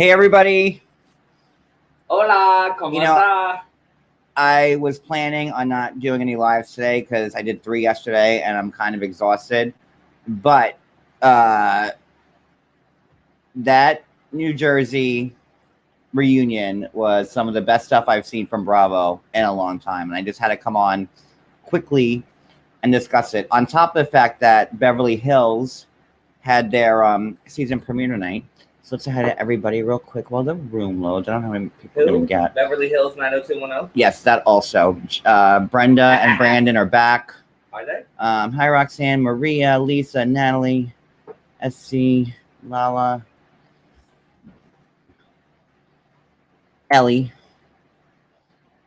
Hey everybody. Hola, ¿cómo está? I was planning on not doing any lives today because I did 3 yesterday and I'm kind of exhausted. But that New Jersey reunion was some of the best stuff I've seen from Bravo in a long time. And I just had to come on quickly and discuss it. On top of the fact that Beverly Hills had their season premiere tonight. So let's say hi to everybody real quick while the room loads. I don't know how many people we're going to get. Beverly Hills 90210? Yes, that also. Brenda and Brandon are back. Are they? Hi, Roxanne, Maria, Lisa, Natalie, SC, Lala, Ellie.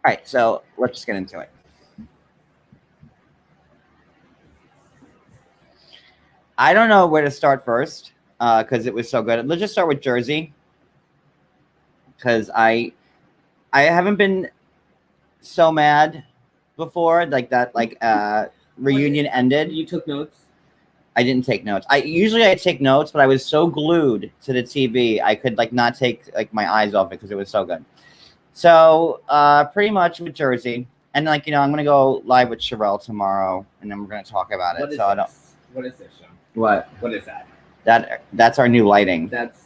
All right, so let's just get into it. I don't know where to start first because it was so good. Let's just start with Jersey because I haven't been so mad before like that. Like reunion ended. You took notes? I didn't take notes. I take notes, but I was so glued to the TV I could like not take like my eyes off it because it was so good. So pretty much with Jersey, and like I'm gonna go live with Sherelle tomorrow, and then we're gonna talk about it. What is so this? What is this show? What is that? That's our new lighting. That's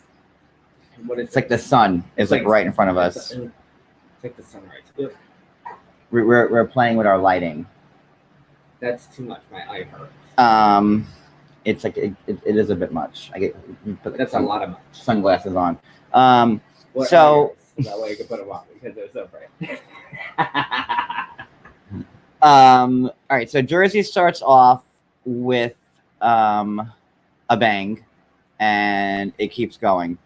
what is. It's like the sun is like right in front of us. It's like the sunrise. We're playing with our lighting. That's too much. My eye hurts. It's like it is a bit much. I get put that's a lot of much. Sunglasses on. So that way you can put them on because they're so bright. All right. So Jersey starts off with a bang, and it keeps going.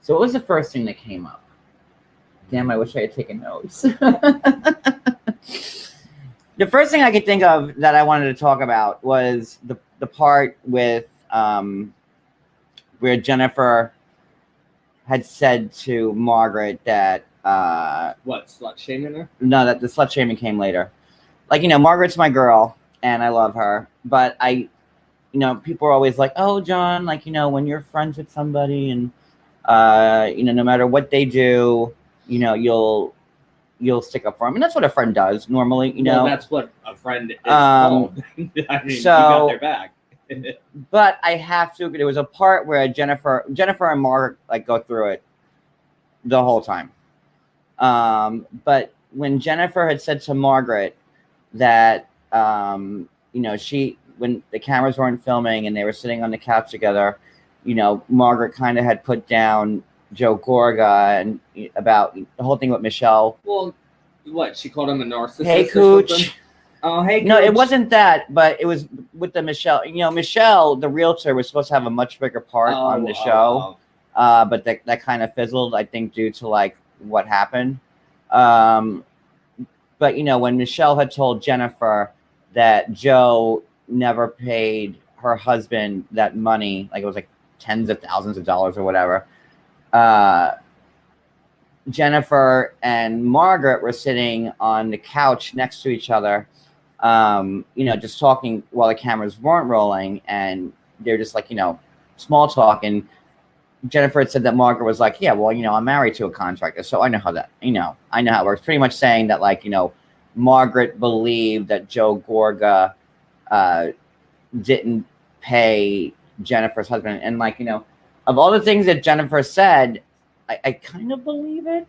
So what was the first thing that came up? Damn, I wish I had taken notes. The first thing I could think of that I wanted to talk about was the part with where Jennifer had said to Margaret that what, slut shaming her? No, that the slut shaming came later. Like, Margaret's my girl and I love her, but people are always like, oh, John, like, when you're friends with somebody and no matter what they do, you'll stick up for them. And that's what a friend does normally, Well, that's what a friend is called. I mean, you got their back. But I have to, there was a part where Jennifer and Margaret like go through it the whole time. But when Jennifer had said to Margaret that, when the cameras weren't filming and they were sitting on the couch together, Margaret kind of had put down Joe Gorga and about the whole thing with Michelle. Well, what, she called him a narcissist? Hey, Cooch. Oh, hey, Cooch. No, it wasn't that, but it was with the Michelle. Michelle, the realtor, was supposed to have a much bigger part on the show, but that kind of fizzled, I think, due to like what happened. But when Michelle had told Jennifer that Joe never paid her husband that money, like it was like tens of thousands of dollars or whatever, Jennifer and Margaret were sitting on the couch next to each other, just talking while the cameras weren't rolling, and they're just like, small talk. And Jennifer had said that Margaret was like, yeah, well, I'm married to a contractor, so I know how that, I know how it works. Pretty much saying that, like, Margaret believed that Joe Gorga didn't pay Jennifer's husband. And like, of all the things that Jennifer said, I kind of believe it.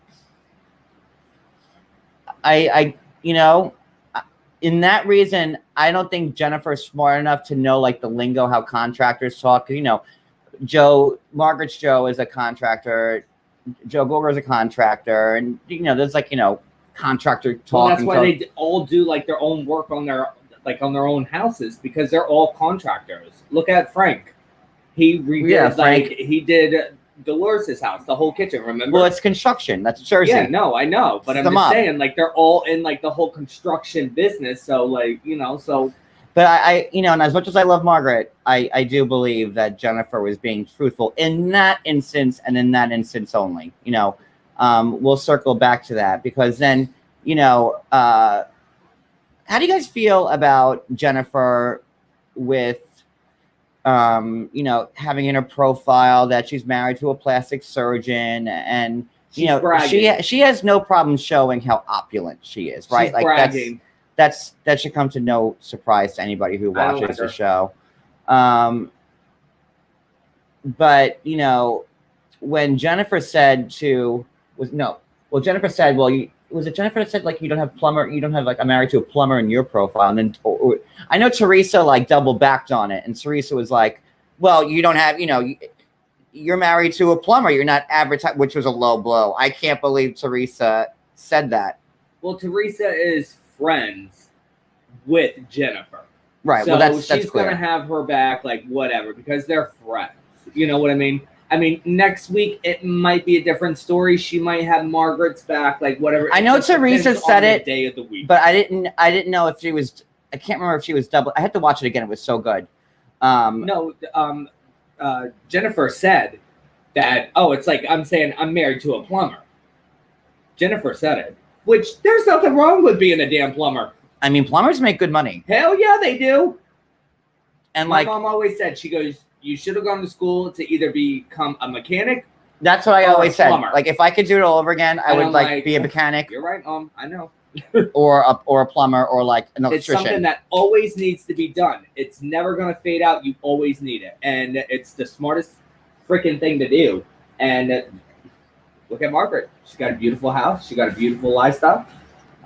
In that reason, I don't think Jennifer's smart enough to know like the lingo, how contractors talk. Margaret's Joe is a contractor, Joe Gorga is a contractor, and there's like contractor talk. Well, that's why they all do like their own work on their own houses, because they're all contractors. Look at Frank. He redid he did Dolores' house, the whole kitchen, remember? Well, it's construction. That's Jersey. Yeah, no, I know. But I'm just saying, like, they're all in like the whole construction business. So like, so but I and as much as I love Margaret, I do believe that Jennifer was being truthful in that instance and in that instance only. We'll circle back to that because then, how do you guys feel about Jennifer with you know, having in her profile that she's married to a plastic surgeon, and you know, bragging. she has no problem showing how opulent she is, right? She's like bragging. that should come to no surprise to anybody who watches the show. But you know, when Jennifer said Jennifer said, well, was it Jennifer that said like you don't have like I'm married to a plumber in your profile, and then I know Teresa like double backed on it, and Teresa was like, well, you don't have, you know, you're married to a plumber, you're not advertising, which was a low blow. I can't believe Teresa said that. Well, Teresa is friends with Jennifer, right? So well, she's gonna have her back, like whatever, because they're friends. You know what I mean? I mean, next week it might be a different story. She might have Margaret's back, like whatever. I know Teresa said it, day of the week, but I didn't know if she was. I can't remember if she was double. I had to watch it again. It was so good. Jennifer said that. Oh, it's like I'm saying I'm married to a plumber. Jennifer said it, which there's nothing wrong with being a damn plumber. I mean, plumbers make good money. Hell yeah, they do. And my mom always said, she goes, you should have gone to school to either become a mechanic. That's what I always said. Like, if I could do it all over again, I would like be a mechanic. You're right, Mom. I know. or a plumber, or like an electrician. It's something that always needs to be done. It's never going to fade out. You always need it. And it's the smartest freaking thing to do. And look at Margaret. She's got a beautiful house. She got a beautiful lifestyle.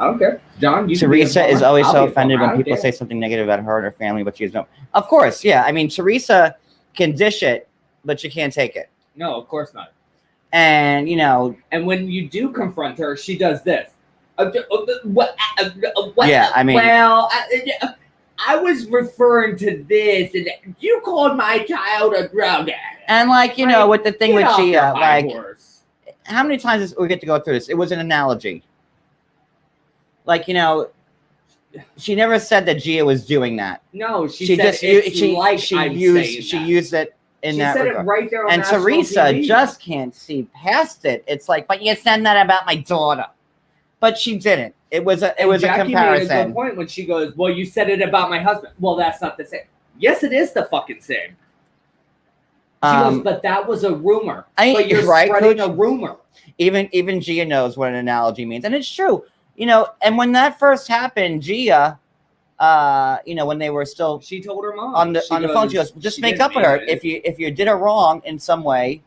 I don't care. John, Teresa is always so offended when people say something negative about her and her family, but she has no. Of course, yeah. I mean, Teresa can dish it, but she can't take it. No, of course not. And, you know. And when you do confront her, she does this. Yeah, I mean. Well, I was referring to this, and you called my child a drug addict. And, like, you know, with the thing with Gia, like, horse. How many times we get to go through this? It was an analogy. Like, you know, she never said that Gia was doing that. No, she said just she used it in that regard. It right there on and Teresa TV. Just can't see past it. It's like, but you said that about my daughter, but she didn't. It was a comparison. Made a good point when she goes, "Well, you said it about my husband." Well, that's not the same. Yes, it is the fucking same. She goes, but that was a rumor. But you're right, spreading a rumor. Even Gia knows what an analogy means, and it's true. You know, and when that first happened, Gia, you know, when they were still, she told her mom on the phone. She goes, "Just make up with her. If you did her wrong in some way."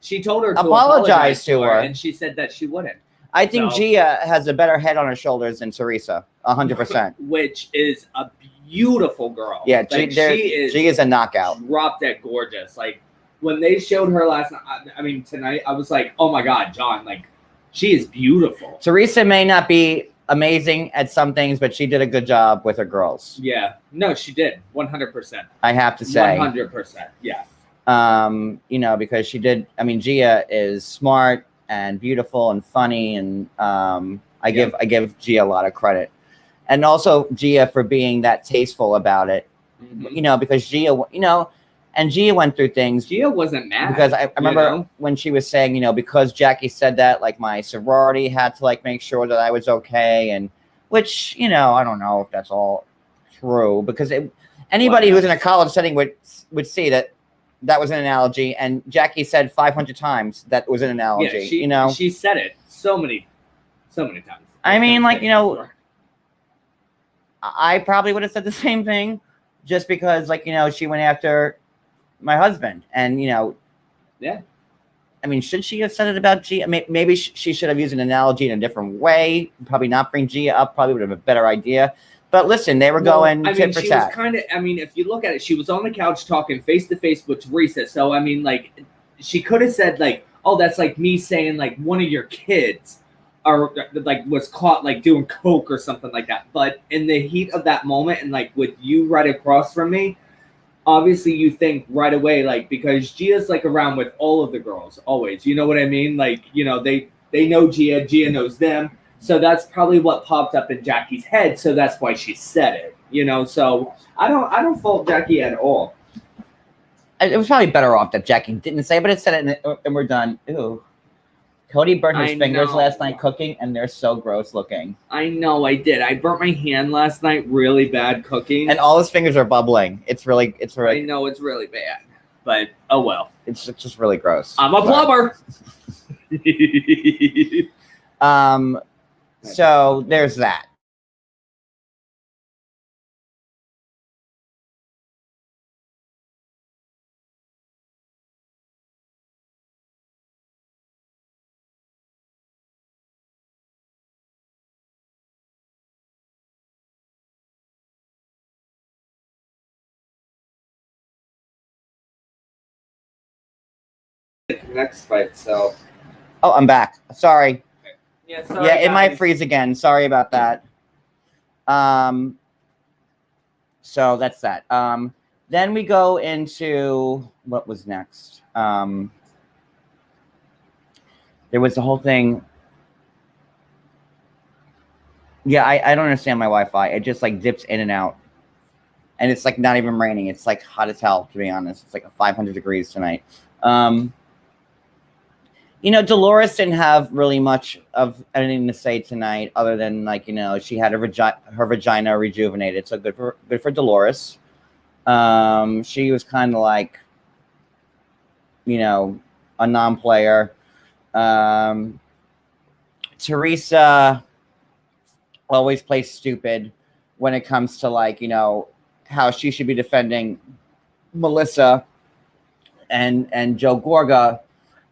She told her to apologize to her, and she said that she wouldn't. I think Gia has a better head on her shoulders than Teresa, 100%. Which is a beautiful girl. Yeah, like, she is a knockout. Drop dead gorgeous. Like when they showed her last night, I mean tonight, I was like, oh my God, John, like. She is beautiful. Teresa may not be amazing at some things, but she did a good job with her girls. Yeah. No, she did. 100%. I have to say. 100%. Yes. You know, because she did. I mean, Gia is smart and beautiful and funny, and I give Gia a lot of credit, and also Gia for being that tasteful about it. Mm-hmm. You know, because Gia, you know. And Gia went through things. Gia wasn't mad. Because I remember when she was saying, you know, because Jackie said that, like, my sorority had to, like, make sure that I was okay. And which, you know, I don't know if that's all true. Because anybody who's in a college setting would see that was an analogy. And Jackie said 500 times that was an analogy. Yeah, you know? She said it so many times. I mean, like, you know, I probably would have said the same thing just because, like, you know, she went after my husband, and you know, yeah. I mean, should she have said it about Gia? Maybe she should have used an analogy in a different way. Probably not bring Gia up. Probably would have been a better idea. But listen, they were going tit for tat. I mean, if you look at it, she was on the couch talking face to face with Teresa. So I mean, like, she could have said like, "Oh, that's like me saying like one of your kids, or like was caught like doing coke or something like that." But in the heat of that moment, and like with you right across from me. Obviously, you think right away, like, because Gia's, like, around with all of the girls, always. You know what I mean? Like, you know, they know Gia. Gia knows them. So that's probably what popped up in Jackie's head. So that's why she said it, you know? So I don't fault Jackie at all. It was probably better off that Jackie didn't say it, but it said it, and we're done. Ew. Cody burnt his fingers last night cooking, and they're so gross looking. I know, I did. I burnt my hand last night really bad cooking. And all his fingers are bubbling. It's really. I know, it's really bad. But, oh well. It's just really gross. I'm a plumber! So, there's that. Next fight, so. Oh, I'm back. Sorry. Yeah, sorry, it might freeze again. Sorry about that. So that's that. Then we go into what was next. There was the whole thing. Yeah, I don't understand my Wi-Fi. It just like dips in and out. And it's like not even raining. It's like hot as hell, to be honest. It's like 500 degrees tonight. You know, Dolores didn't have really much of anything to say tonight, other than like, you know, she had her vagina rejuvenated. So good for Dolores. She was kind of like, you know, a non-player. Teresa always plays stupid when it comes to like, you know, how she should be defending Melissa and Joe Gorga.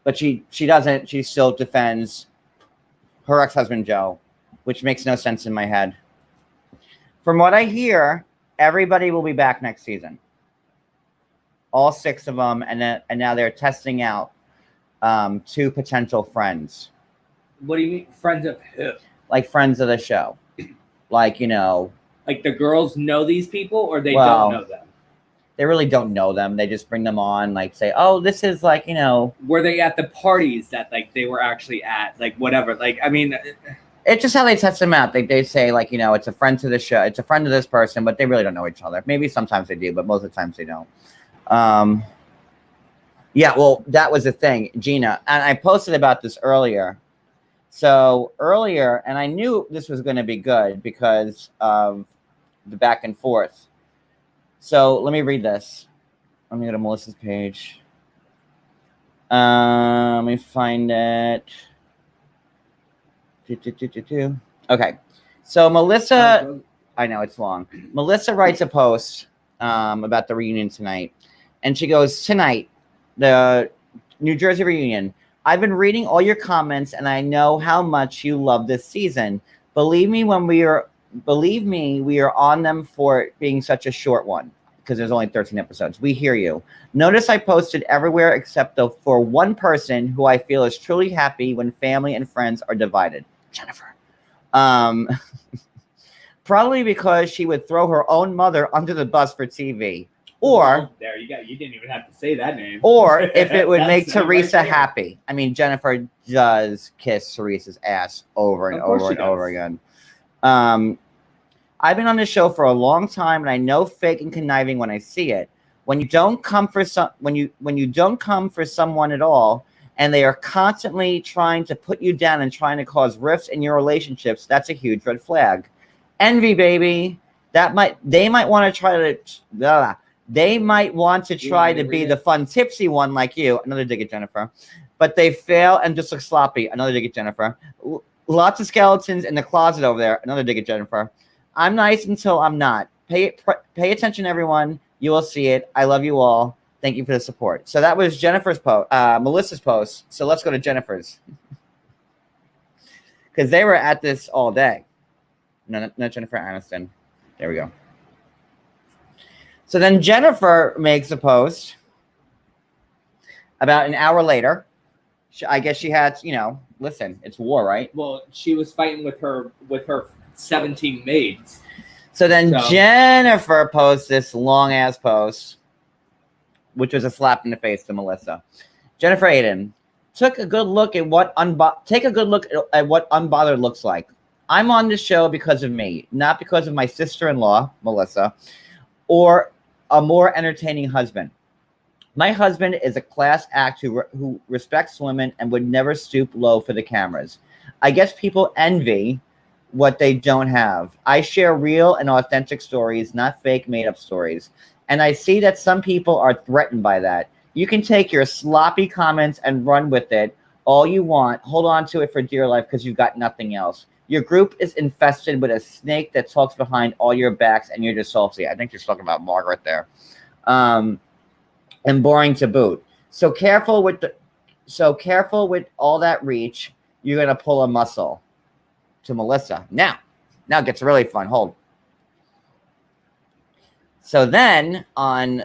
But she doesn't. She still defends her ex-husband, Joe, which makes no sense in my head. From what I hear, everybody will be back next season. All 6 of them. And now they're testing out 2 potential friends. What do you mean? Friends of who? Like friends of the show. Like, you know. Like the girls know these people or they don't know them? They really don't know them. They just bring them on, like say, oh, this is like, you know. Were they at the parties that like they were actually at? Like whatever. Like, I mean. It's just how they test them out. They say like, you know, it's a friend to the show. It's a friend of this person, but they really don't know each other. Maybe sometimes they do, but most of the times they don't. Yeah, well, that was the thing, Gina. And I posted about this earlier. So earlier, and I knew this was going to be good because of the back and forth. So let me read this. Let me go to Melissa's page. Let me find it. Okay. So Melissa, I know it's long. Melissa writes a post about the reunion tonight. And she goes, tonight, the New Jersey reunion. I've been reading all your comments and I know how much you love this season. Believe me, we are on them for it being such a short one because there's only 13 episodes. We hear you. Notice I posted everywhere except for one person who I feel is truly happy when family and friends are divided. Jennifer. Probably because she would throw her own mother under the bus for TV. Or there you go. You didn't even have to say that name. Or if it would make Teresa happy. I mean, Jennifer does kiss Teresa's ass over and over and over again. I've been on this show for a long time, and I know fake and conniving when I see it. When you don't come for when you don't come for someone at all, and they are constantly trying to put you down and trying to cause rifts in your relationships, that's a huge red flag. Envy, baby. They might want to try to. They might want to try to be the fun, tipsy one like you. Another dig at Jennifer. But they fail and just look sloppy. Another dig at Jennifer. Lots of skeletons in the closet over there. Another dig at Jennifer. I'm nice until I'm not. Pay attention, everyone. You will see it. I love you all. Thank you for the support. So that was Jennifer's post, Melissa's post. So let's go to Jennifer's. Because they were at this all day. No, not Jennifer Aniston. There we go. So then Jennifer makes a post about an hour later. I guess she had, listen, it's war, right? Well, she was fighting with her 17 maids. So then Jennifer posts this long ass post, which was a slap in the face to Melissa. Jennifer Aiden, take a good look at what unbothered looks like. I'm on this show because of me, not because of my sister-in-law, Melissa, or a more entertaining husband. My husband is a class act who respects women and would never stoop low for the cameras. I guess people envy what they don't have. I share real and authentic stories, not fake made up stories. And I see that some people are threatened by that. You can take your sloppy comments and run with it all you want. Hold on to it for dear life because you've got nothing else. Your group is infested with a snake that talks behind all your backs and you're just salty. I think you're talking about Margaret there. And boring to boot. So careful with all that reach. You're gonna pull a muscle. To Melissa. Now it gets really fun. Hold. So then on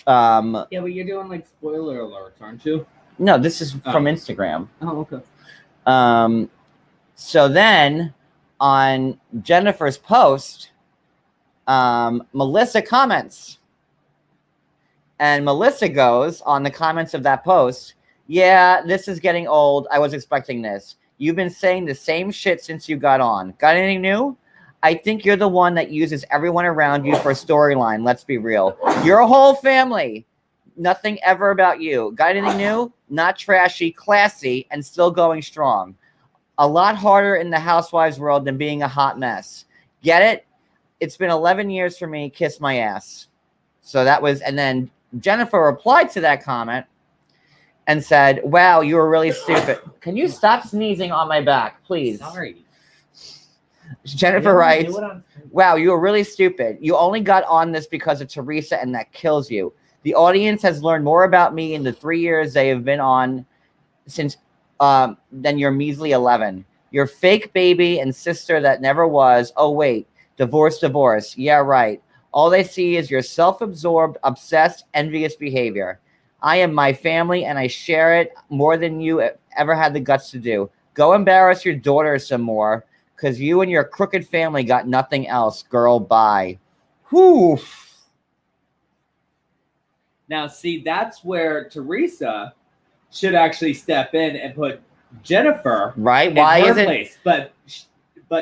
yeah, but you're doing like spoiler alerts, aren't you? No, this is from Instagram. Oh, okay. So then on Jennifer's post, Melissa comments. And Melissa goes on the comments of that post, yeah, this is getting old. I was expecting this. You've been saying the same shit since you got on. Got anything new? I think you're the one that uses everyone around you for a storyline. Let's be real. Your whole family. Nothing ever about you. Got anything new? Not trashy, classy, and still going strong. A lot harder in the housewives world than being a hot mess. Get it? It's been 11 years for me. Kiss my ass. So that was, and then Jennifer replied to that comment and said, wow, you were really stupid. Can you stop sneezing on my back, please? Sorry. Jennifer writes, wow, you were really stupid. You only got on this because of Teresa, and that kills you. The audience has learned more about me in the 3 years they have been on since than your measly 11. Your fake baby and sister that never was. Oh, wait. Divorce. Yeah, right. All they see is your self-absorbed, obsessed, envious behavior. I am my family, and I share it more than you ever had the guts to do. Go embarrass your daughter some more, because you and your crooked family got nothing else. Girl, bye. Whew. Now, see, that's where Teresa should actually step in and put Jennifer right. Why in her place. But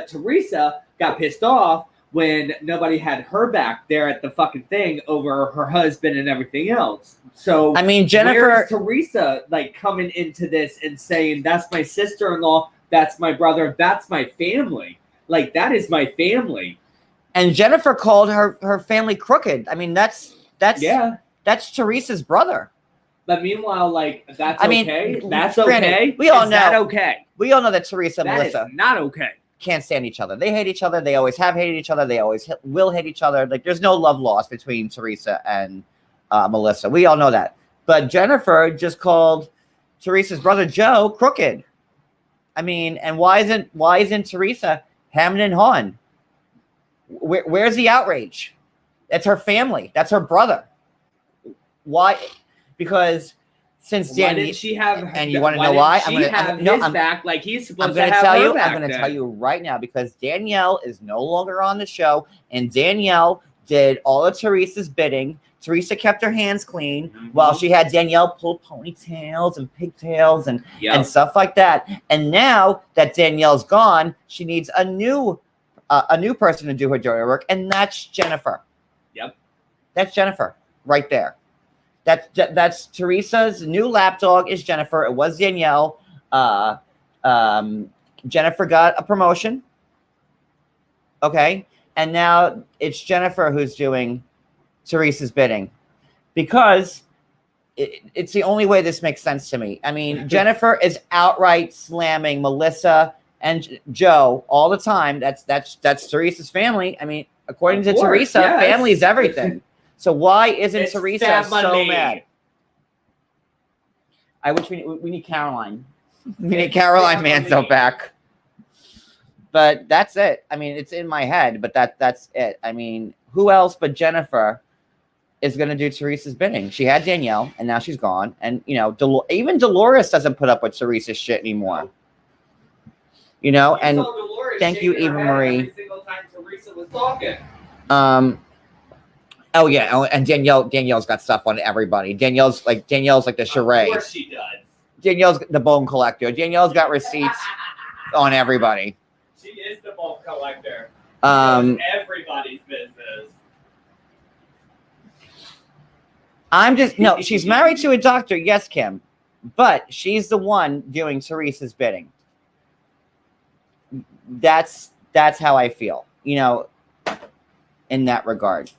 Teresa got pissed off when nobody had her back there at the fucking thing over her husband and everything else. So I mean, Jennifer, where's Teresa like coming into this and saying that's my sister-in-law, that's my brother, that's my family. Like that is my family. And Jennifer called her family crooked. I mean, that's Teresa's brother. But meanwhile, like that's okay. That's granted, okay. We all is know that okay. We all know that Teresa and Melissa is not okay. Can't stand each other. They hate each other. They always have hated each other. They always will hate each other. Like there's no love lost between Teresa and Melissa. We all know that. But Jennifer just called Teresa's brother Joe crooked. I mean, and why isn't Teresa hemming and hawing? Where's the outrage? That's her family. That's her brother. Why? Because since why did she have? And you want to know why? I'm going to tell you right now because Danielle is no longer on the show, and Danielle did all of Teresa's bidding. Teresa kept her hands clean while she had Danielle pull ponytails and pigtails and stuff like that. And now that Danielle's gone, she needs a new person to do her dirty work, and that's Jennifer. Yep, that's Jennifer right there. That's Teresa's new lapdog is Jennifer. It was Danielle. Jennifer got a promotion. Okay. And now it's Jennifer who's doing Teresa's bidding because it's the only way this makes sense to me. I mean, Jennifer is outright slamming Melissa and Joe all the time. That's Teresa's family. I mean, according to Teresa, family is everything. So why isn't Teresa so mad? I wish we need Caroline. We need Caroline Manzo back. But that's it. I mean, it's in my head, but that's it. I mean, who else but Jennifer is going to do Teresa's bidding? She had Danielle, and now she's gone. And, you know, even Dolores doesn't put up with Teresa's shit anymore. You know, and thank you, Eva Marie. Every single time Teresa was talking. Oh yeah, and Danielle's got stuff on everybody. Danielle's like the charade. Of course she does. Danielle's the bone collector. Danielle's got receipts on everybody. She is the bone collector. Everybody's business. No, she's married to a doctor. Yes, Kim, but she's the one doing Teresa's bidding. That's how I feel, in that regard.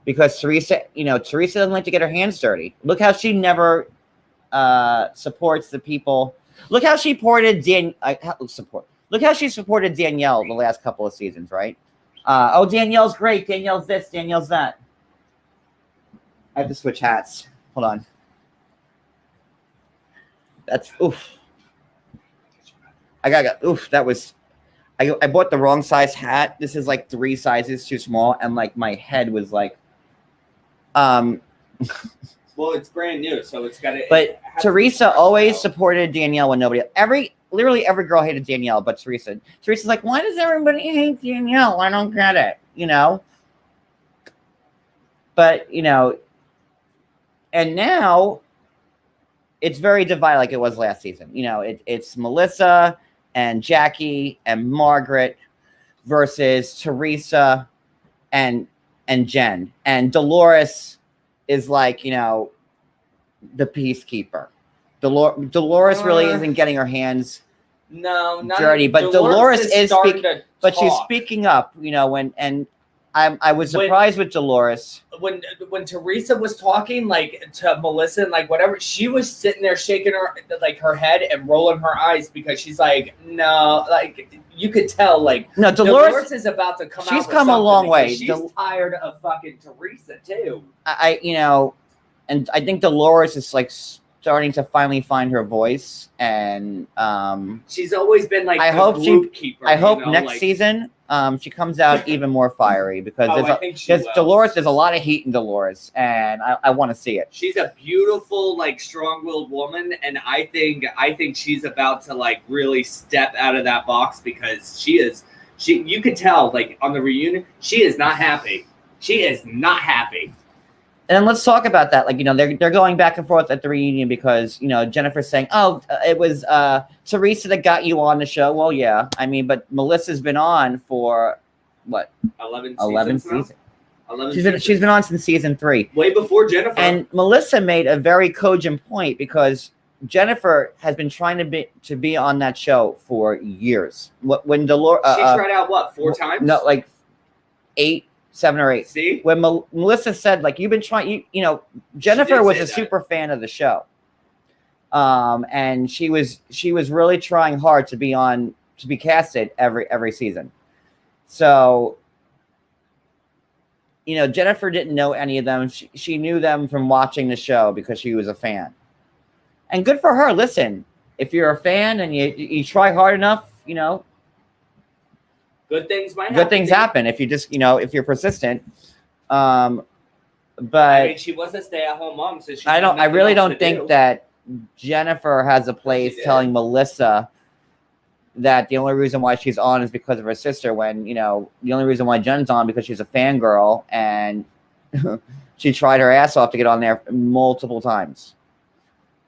Because Teresa doesn't like to get her hands dirty. Look how she never supports the people. Look how she supported Look how she supported Danielle the last couple of seasons, right? Danielle's great. Danielle's this. Danielle's that. I have to switch hats. Hold on. That's oof. That was. I bought the wrong size hat. This is like 3 sizes too small, and like my head was like. Well, it's brand new, so it's got to. But Teresa always supported Danielle when nobody. Literally every girl hated Danielle, but Teresa. Teresa's like, why does everybody hate Danielle? I don't get it, But and now it's very divided, like it was last season. It's Melissa and Jackie and Margaret versus Teresa and Jen, and Dolores is like the peacekeeper. Dolores really isn't getting her hands dirty, but Dolores is speaking. But she's speaking up, I was surprised with Dolores when Teresa was talking like to Melissa and like whatever, she was sitting there shaking her head and rolling her eyes because she's like, no, like you could tell like no, Dolores is about to come out. She's come a long way. She's tired of fucking Teresa too. And I think Dolores is like starting to finally find her voice, and she's always been like I hope next like, season she comes out even more fiery because there's Dolores. There's a lot of heat in Dolores, and I want to see it. She's a beautiful, like strong-willed woman, and I think she's about to like really step out of that box because she you could tell like on the reunion she is not happy. She is not happy. And let's talk about that. Like, they're going back and forth at the reunion because, Jennifer's saying, it was Teresa that got you on the show. Well, yeah. I mean, but Melissa's been on for, what? 11 seasons. She's been on since season 3. Way before Jennifer. And Melissa made a very cogent point because Jennifer has been trying to be on that show for years. When Dolores... she tried out, what, 4 times? No, like 7 or 8. See? When Melissa said, like, you've been trying, Jennifer was a super fan of the show. And she was really trying hard to be casted every season. So, Jennifer didn't know any of them. She knew them from watching the show because she was a fan. And good for her. Listen, if you're a fan and you try hard enough, good things might happen. Good things happen if you just, if you're persistent. But I mean, she was a stay-at-home mom, so I really don't think that Jennifer has a place telling Melissa that the only reason why she's on is because of her sister. When the only reason why Jen's on because she's a fangirl and she tried her ass off to get on there multiple times.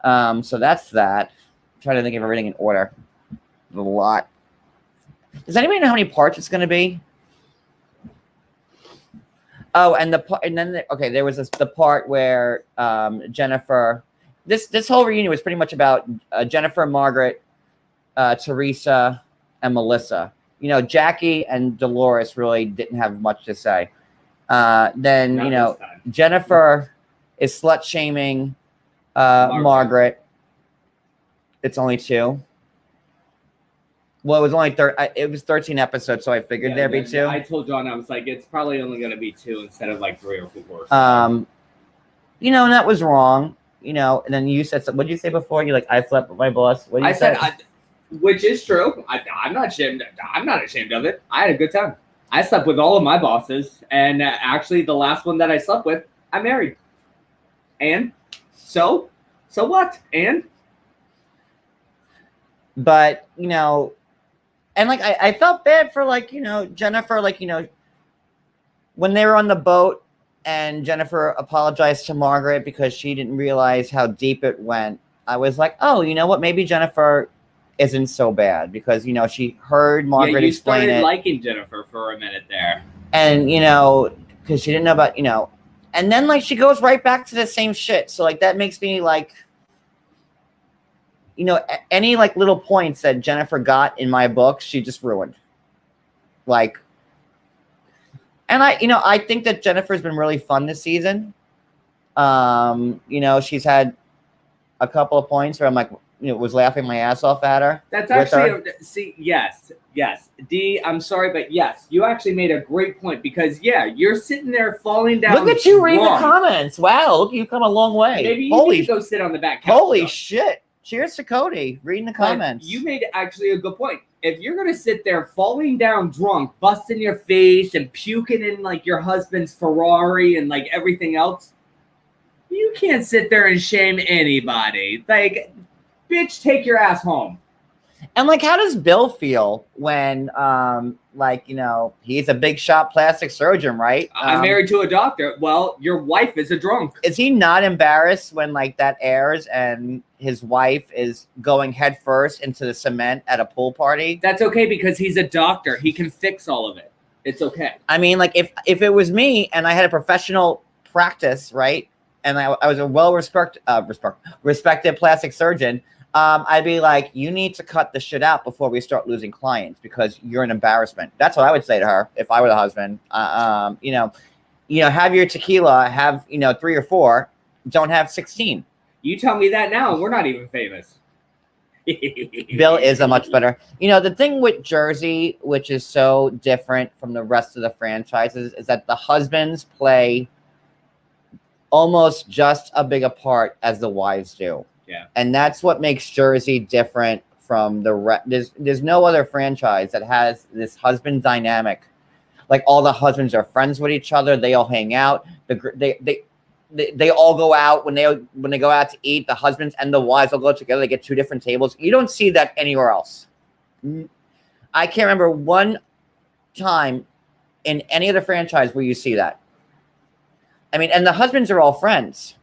So that's that. I'm trying to think of everything in order. A lot. Does anybody know how many parts it's going to be? Oh, and there was the part where Jennifer. This whole reunion was pretty much about Jennifer, Margaret, Teresa, and Melissa. Jackie and Dolores really didn't have much to say. Then Jennifer is slut shaming Margaret. It's only 2. Well, it was only it was 13 episodes, so I figured there'd be 2. I told John, I was like, it's probably only going to be 2 instead of like 3 or 4. And that was wrong. And then you said, what did you say before? You're like, I slept with my boss. What did you say? Which is true. I'm not ashamed. I'm not ashamed of it. I had a good time. I slept with all of my bosses, and actually, the last one that I slept with, I married. And so what? And. But and like I felt bad for Jennifer, when they were on the boat and Jennifer apologized to Margaret because she didn't realize how deep it went. I was like, oh, you know what? Maybe Jennifer isn't so bad because she heard Margaret explain it. You started liking Jennifer for a minute there, and because she didn't know about And then like she goes right back to the same shit. So like that makes me like, you know, any like little points that Jennifer got in my book, she just ruined. Like, and I think that Jennifer's been really fun this season. You know, she's had a couple of points where I'm like, you know, was laughing my ass off at her. That's actually yes. D, I'm sorry, but yes, you actually made a great point because you're sitting there falling down. Look at you reading the comments. Wow, look, you've come a long way. Maybe you need to go sit on the back couch. Holy shit. Cheers to Cody reading the comments. You made actually a good point. If you're gonna sit there falling down drunk, busting your face and puking in like your husband's Ferrari and like everything else, you can't sit there and shame anybody. Like, bitch, take your ass home. And like, how does Bill feel when, like, you know, he's a big shot plastic surgeon, right? I'm married to a doctor. Well, your wife is a drunk. Is he not embarrassed when like that airs and his wife is going head first into the cement at a pool party? That's okay because he's a doctor. He can fix all of it. It's okay. I mean, like if it was me and I had a professional practice, right? And I was a respected plastic surgeon, I'd be like, you need to cut the shit out before we start losing clients because you're an embarrassment. That's what I would say to her if I were the husband. You know, have your tequila, have 3 or 4, don't have 16. You tell me that now, and we're not even famous. Bill is a much better. You know, the thing with Jersey, which is so different from the rest of the franchises, is that the husbands play almost just as big a part as the wives do. Yeah. And that's what makes Jersey different from the rest. There's no other franchise that has this husband dynamic. Like all the husbands are friends with each other. They all hang out. They all go out when they go out to eat. The husbands and the wives all go together. They get 2 different tables. You don't see that anywhere else. I can't remember one time in any other franchise where you see that. I mean, and the husbands are all friends.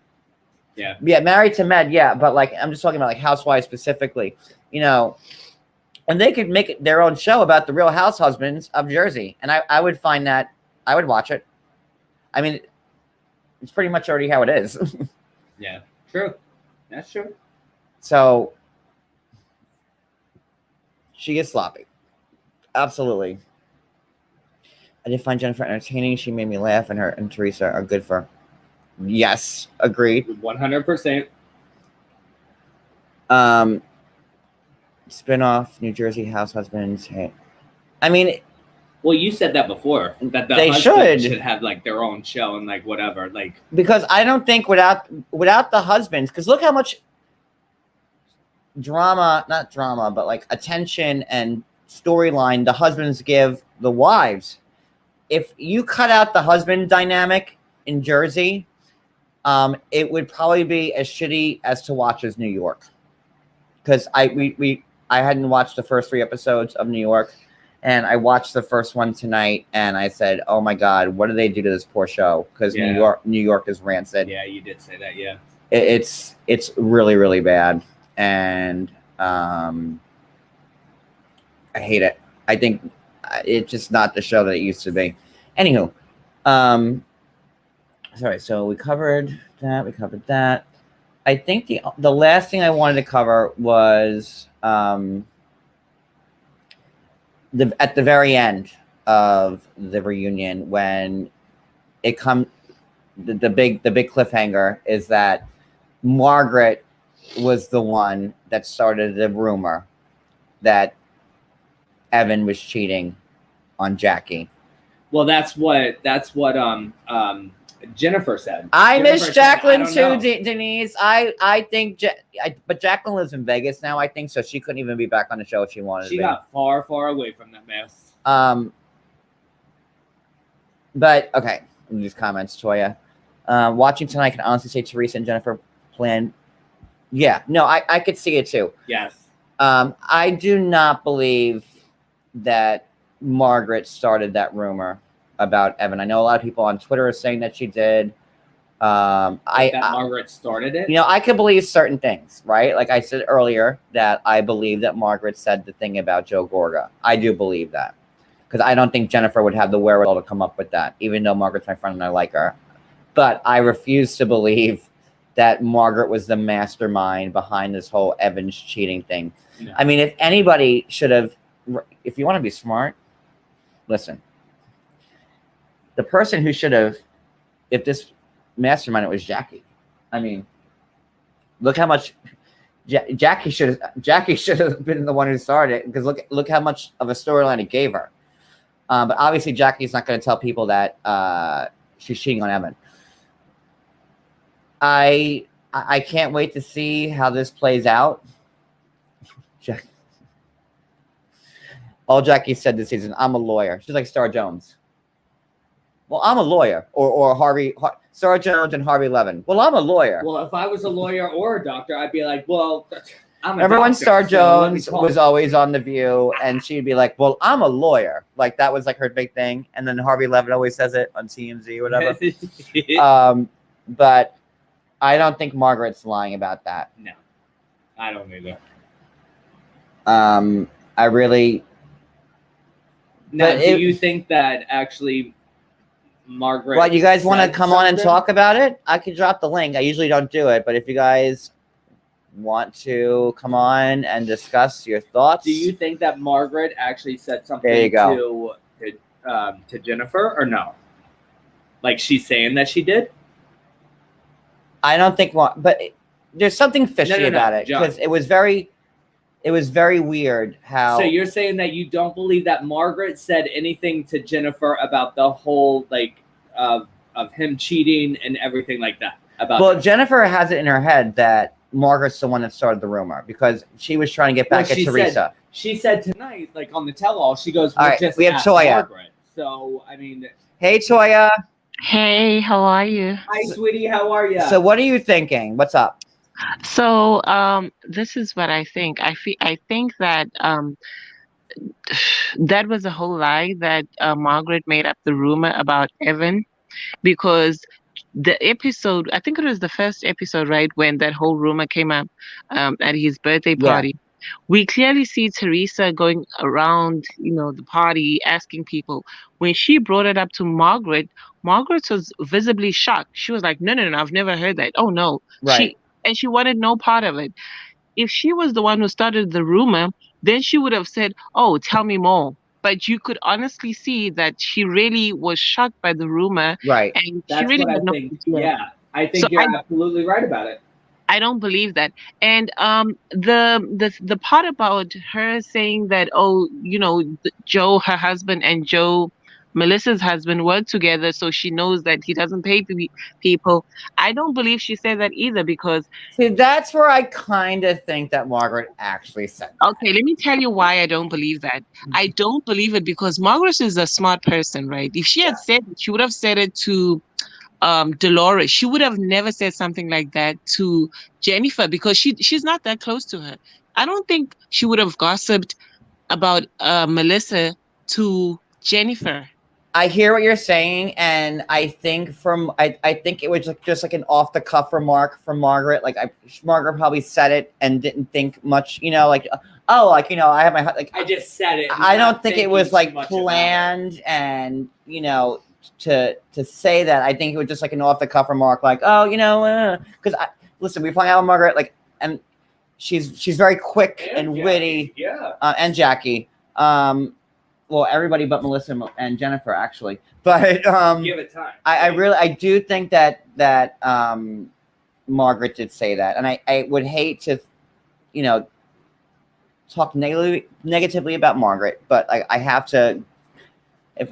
Yeah. Yeah, Married to Med, yeah. But like, I'm just talking about like Housewives specifically, you know, and they could make their own show about the Real House Husbands of Jersey. And I would find that, I would watch it. I mean, it's pretty much already how it is. Yeah, true. That's true. So she is sloppy. Absolutely. I did find Jennifer entertaining. She made me laugh, and her and Teresa are good for her. Yes, agreed. 100%. Spinoff, New Jersey House Husbands. Hey, I mean, well, you said that before that they should have like their own show and like whatever, like because I don't think without the husbands, because look how much not drama, but like attention and storyline the husbands give the wives. If you cut out the husband dynamic in Jersey, it would probably be as shitty as to watch as New York. Because I hadn't watched the first 3 episodes of New York, and I watched the first one tonight, and I said, "Oh my God, what do they do to this poor show?" Because New York is rancid. Yeah, you did say that. Yeah, it's really, really bad, and I hate it. I think it's just not the show that it used to be. Anywho, sorry. So we covered that. I think the last thing I wanted to cover was at the very end of the reunion when it comes. The big cliffhanger is that Margaret was the one that started the rumor that Evan was cheating on Jackie. Well, that's what Jennifer said. I miss Jacqueline too, Denise. I think, but Jacqueline lives in Vegas now, I think, so she couldn't even be back on the show if she wanted to. She got far, far away from that mess. But okay, these comments, Toya. Watching tonight, I can honestly say Teresa and Jennifer planned. Yeah, no, I could see it too. Yes. I do not believe that Margaret started that rumor about Evan. I know a lot of people on Twitter are saying that she did. Margaret started it? You know, I could believe certain things, right? Like I said earlier, that I believe that Margaret said the thing about Joe Gorga. I do believe that. Because I don't think Jennifer would have the wherewithal to come up with that, even though Margaret's my friend and I like her. But I refuse to believe that Margaret was the mastermind behind this whole Evans cheating thing. No. I mean, if anybody should have, if you want to be smart, listen. The person who should have, if this mastermind, it was Jackie. I mean, look how much Jackie should have been the one who started it, because look how much of a storyline it gave her. But obviously, Jackie's not going to tell people that she's cheating on Evan. I can't wait to see how this plays out. All Jackie said this season, I'm a lawyer. She's like Star Jones. Well, I'm a lawyer. Or Star Jones and Harvey Levin. Well, I'm a lawyer. Well, if I was a lawyer or a doctor, I'd be like, well, I'm a Remember when doctor, Star so Jones was always on The View, and she'd be like, well, I'm a lawyer. Like, that was like her big thing. And then Harvey Levin always says it on TMZ or whatever. But I don't think Margaret's lying about that. No, I don't either. I really. Now, do you think that actually Margaret? Well, you guys want to come something? on and talk about it? I could drop the link. I usually don't do it, but if you guys want to come on and discuss your thoughts, do you think that Margaret actually said something there you go. to Jennifer, or no? Like, she's saying that she did? I don't think, but there's something fishy about it, because it was very weird how. So you're saying that you don't believe that Margaret said anything to Jennifer about the whole of him cheating and everything like that? Well, Jennifer has it in her head that Margaret's the one that started the rumor, because she was trying to get back at Teresa. She said tonight, like on the tell-all, she goes, "All right, we have Toya." Margaret. So I mean, hey Toya. Hey, how are you? Hi, sweetie. How are you? So, what are you thinking? What's up? So, this is what I think. I think that that was a whole lie that Margaret made up the rumor about Evan, because the episode, I think it was the first episode, right, when that whole rumor came up at his birthday party. We clearly see Teresa going around, the party, asking people. When she brought it up to Margaret, Margaret was visibly shocked. She was like, no, I've never heard that. Oh, no. Right. She wanted no part of it. If she was the one who started the rumor, then she would have said, oh, tell me more. But you could honestly see that she really was shocked by the rumor. Right. And that's she really what I think. Yeah, I think you're absolutely right about it. I don't believe that. And the part about her saying that, Joe, her husband, and Joe, Melissa's husband, work together, so she knows that he doesn't pay people. I don't believe she said that either, because... See, that's where I kind of think that Margaret actually said that. Okay, let me tell you why I don't believe that. I don't believe it because Margaret is a smart person, right? If she had said it, she would have said it to Dolores. She would have never said something like that to Jennifer, because she's not that close to her. I don't think she would have gossiped about Melissa to Jennifer. I hear what you're saying, and I think I think it was just like an off the cuff remark from Margaret. Like Margaret probably said it and didn't think much, I have my I just said it. I don't think it was like planned, and to say that. I think it was just like an off the cuff remark, like, because listen, we find out Margaret, like, and she's very quick and witty, and Jackie, well, everybody but Melissa and Jennifer, actually, but give it time. I do think that Margaret did say that, and I would hate to, talk negatively about Margaret, but I have to.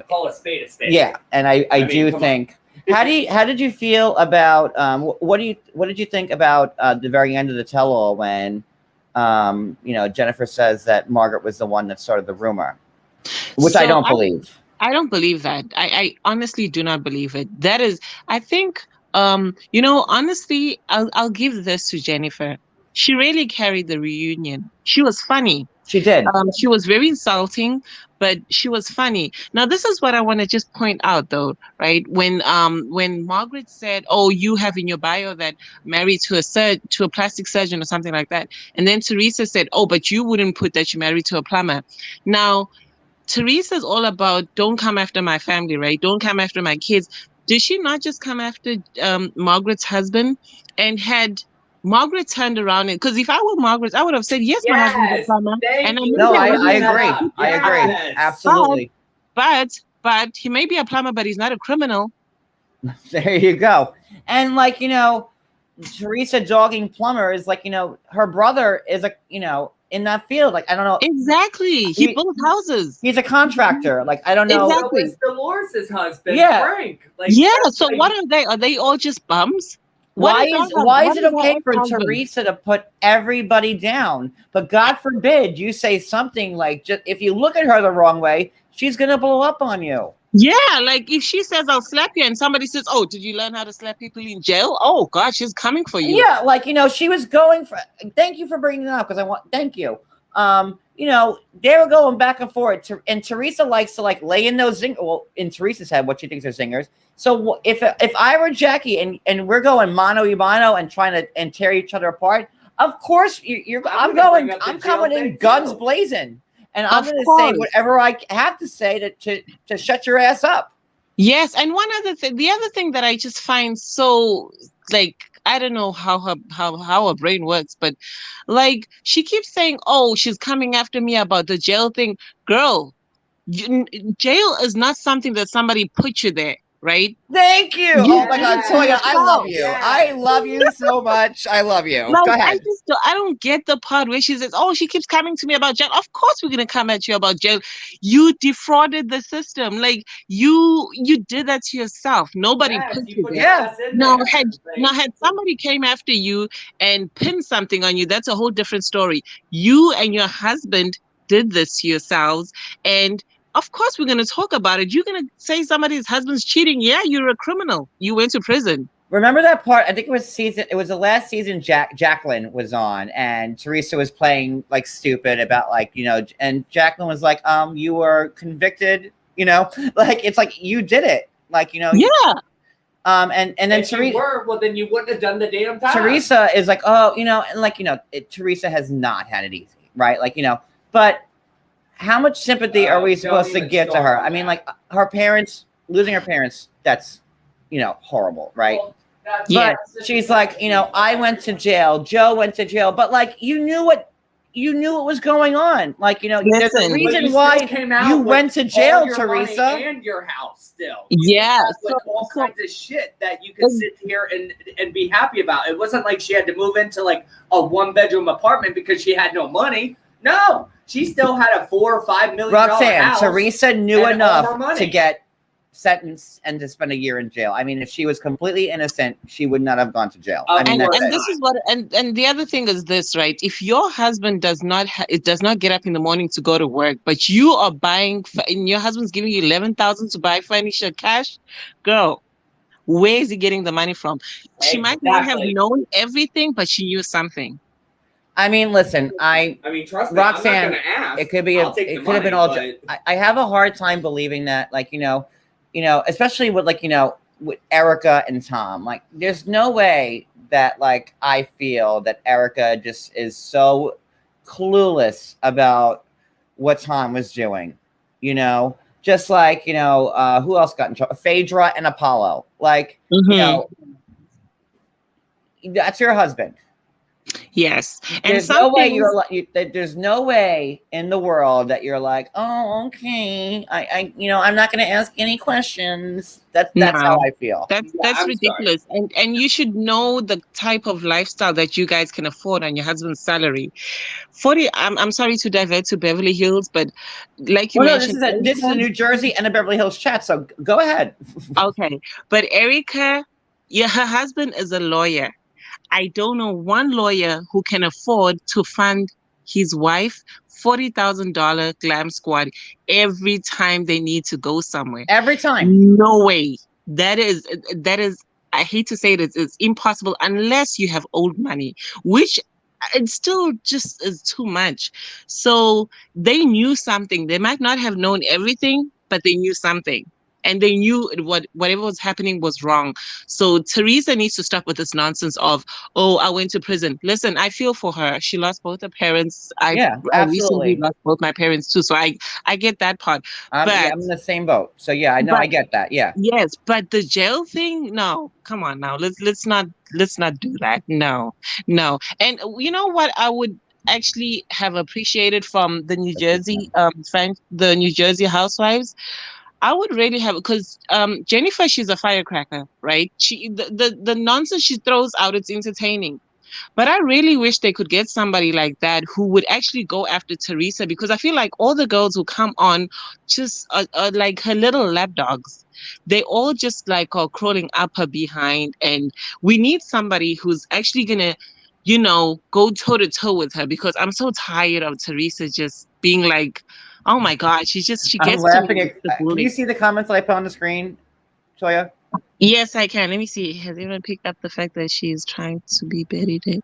Call a spade a spade. Yeah, and I do think. How did you feel about what did you think about the very end of the tell-all when Jennifer says that Margaret was the one that started the rumor, which I don't believe. I don't believe that. I honestly do not believe it. That is, I think honestly, I'll give this to Jennifer. She really carried the reunion. She was funny. She did. She was very insulting, but she was funny. Now, this is what I want to just point out, though, right? When Margaret said, "Oh, you have in your bio that married to a plastic surgeon or something like that," and then Teresa said, "Oh, but you wouldn't put that you married to a plumber." Now, Teresa's all about don't come after my family, right? Don't come after my kids. did she not just come after Margaret's husband and had Margaret turned around and because if I were Margaret, I would have said yes, my husband's a plumber, and I No, I maybe agree. I agree. Absolutely. but he may be a plumber, but he's not a criminal. There you go. And like, Teresa dogging plumber is like, her brother is in that field. Like, I don't know. Exactly. He built houses. He's a contractor. Like, I don't know. Exactly. So Dolores' husband, Yeah. Frank. Like, yeah. So what are they? Are they all just bums? Why is it okay for Teresa to put everybody down? But God forbid you say something like, just if you look at her the wrong way, she's gonna blow up on you. Yeah, like if she says I'll slap you and somebody says, "Oh, did you learn how to slap people in jail?" Oh God, she's coming for you. Yeah, like she was going for. Thank you for bringing it up because thank you. They were going back and forth, and Teresa likes to lay in those zingers. Well, in Teresa's head, what she thinks are zingers. So if I were Jackie and we're going mano y mano and trying to tear each other apart, of course I'm coming in guns blazing, and I'm going to say whatever I have to say to shut your ass up. Yes, and one other thing, the other thing that I just find so I don't know how her brain works, but she keeps saying, "Oh, she's coming after me about the jail thing." Girl, jail is not something that somebody put you there, right? Thank you. Oh my God, Toya, I love you. I love you so much. I love you. Go ahead. I don't get the part where she says, "Oh, she keeps coming to me about jail." Of course, we're gonna come at you about jail. You defrauded the system. Like you did that to yourself. Nobody put you there. Yeah. Now had somebody came after you and pinned something on you, that's a whole different story. You and your husband did this to yourselves, and of course we're going to talk about it. You're going to say somebody's husband's cheating. Yeah, you're a criminal. You went to prison. Remember that part? I think it was the last season Jacqueline was on, and Teresa was playing stupid about and Jacqueline was like, you were convicted, it's like you did it. Yeah. And then if you were, well, then you wouldn't have done the damn time. Teresa is like, oh, Teresa has not had it easy, right? But how much sympathy are we supposed to give to her? I mean, her parents, losing her parents, that's, horrible, right? Well, but she's like, I went to jail. Joe went to jail. But you knew what was going on. There's a reason why you went to jail, Teresa. And your house still. Yeah. All kinds of shit that you could sit here and be happy about. It wasn't like she had to move into a 1-bedroom apartment because she had no money. No. She still had a $4 or $5 million Roxanne, house. Teresa knew enough to get sentenced and to spend a year in jail. I mean, if she was completely innocent, she would not have gone to jail. I mean, and this is what, and the other thing is this, right? If your husband does not get up in the morning to go to work, but you are buying, and your husband's giving you $11,000 to buy furniture cash, girl, where is he getting the money from? She might not have known everything, but she knew something. I mean, listen, I mean, trust me, Roxanne, I'm not gonna ask. It could have been all. I have a hard time believing that, especially with with Erica and Tom. There's no way that I feel that Erica just is so clueless about what Tom was doing. Just who else got in trouble? Phaedra and Apollo. That's your husband. Yes, and there's no way there's no way in the world that you're like, oh, okay, I'm not going to ask any questions. That's how I feel. That's ridiculous. And you should know the type of lifestyle that you guys can afford on your husband's salary. I'm sorry to divert to Beverly Hills, but like you mentioned, this is a New Jersey and a Beverly Hills chat. So go ahead. Okay, but Erica, her husband is a lawyer. I don't know one lawyer who can afford to fund his wife $40,000 glam squad every time they need to go somewhere. Every time. No way. That is, I hate to say it, it's impossible unless you have old money, which it still just is too much. So they knew something. They might not have known everything, but they knew something. and they knew whatever was happening was wrong. So Teresa needs to stop with this nonsense of, oh, I went to prison. Listen, I feel for her. She lost both her parents. I recently lost both my parents too. So I get that part. I'm in the same boat. So yeah, I know, I get that. Yeah. Yes, but the jail thing, no. Come on now. Let's not do that. No. And you know what I would actually have appreciated from the New Jersey the New Jersey housewives? I would really have, because Jennifer, she's a firecracker, right? The nonsense she throws out, it's entertaining. But I really wish they could get somebody like that who would actually go after Teresa, because I feel like all the girls who come on just are like her little lapdogs. They all just like are crawling up her behind, and we need somebody who's actually gonna, go toe to toe with her, because I'm so tired of Teresa just being like, oh my God, she gets laughing at. Can you see the comments that I put on the screen, Toya? Yes, I can. Let me see. Has anyone picked up the fact that she's trying to be Betty Dick?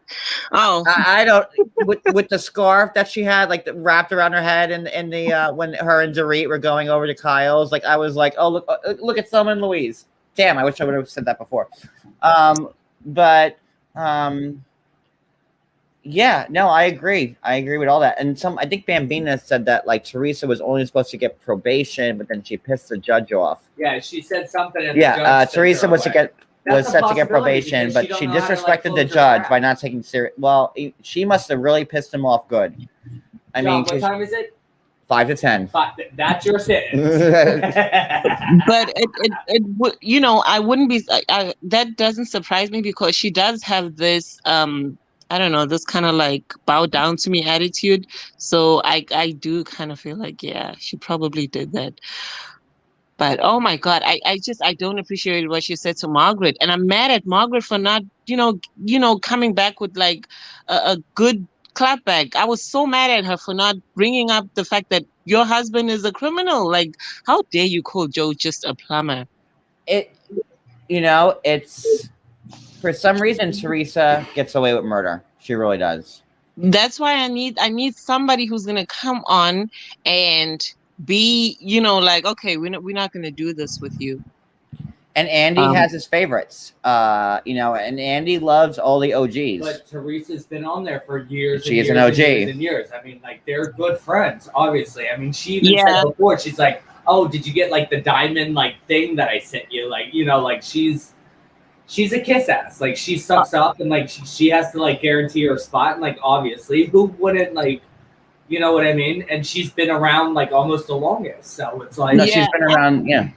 Oh, I don't. With the scarf that she had, like wrapped around her head, and the when her and Dorit were going over to Kyle's, like I was like, oh look at Selma and Louise. Damn, I wish I would have said that before. Yeah, no, I agree. I agree with all that. And I think Bambina said that like Teresa was only supposed to get probation, but then she pissed the judge off. Yeah, she said something. Teresa was set to get probation, but she disrespected the judge by not taking serious. Well, she must have really pissed him off good. I mean, what time is it? 5 to 10. That's your sentence. But I wouldn't be. That doesn't surprise me, because she does have this. I don't know, this kind of like bow down to me attitude. So I do kind of feel like, yeah, she probably did that. But oh my God, I don't appreciate what she said to Margaret. And I'm mad at Margaret for not, coming back with like a good clapback. I was so mad at her for not bringing up the fact that your husband is a criminal. Like, how dare you call Joe just a plumber? It's... For some reason, Teresa gets away with murder. She really does. That's why I need somebody who's gonna come on and be, like, okay, we're not gonna do this with you. And Andy has his favorites, and Andy loves all the OGs. But Teresa's been on there for years. She is an OG. And years. I mean, like, they're good friends, obviously. I mean, she even said before, she's like, oh, did you get like the diamond like thing that I sent you? Like, like she's a kiss ass. Like, she sucks up, and like she has to like guarantee her spot. And like, obviously, who wouldn't, like, you know what I mean? And she's been around like almost the longest. So it's like, she's been around, yeah.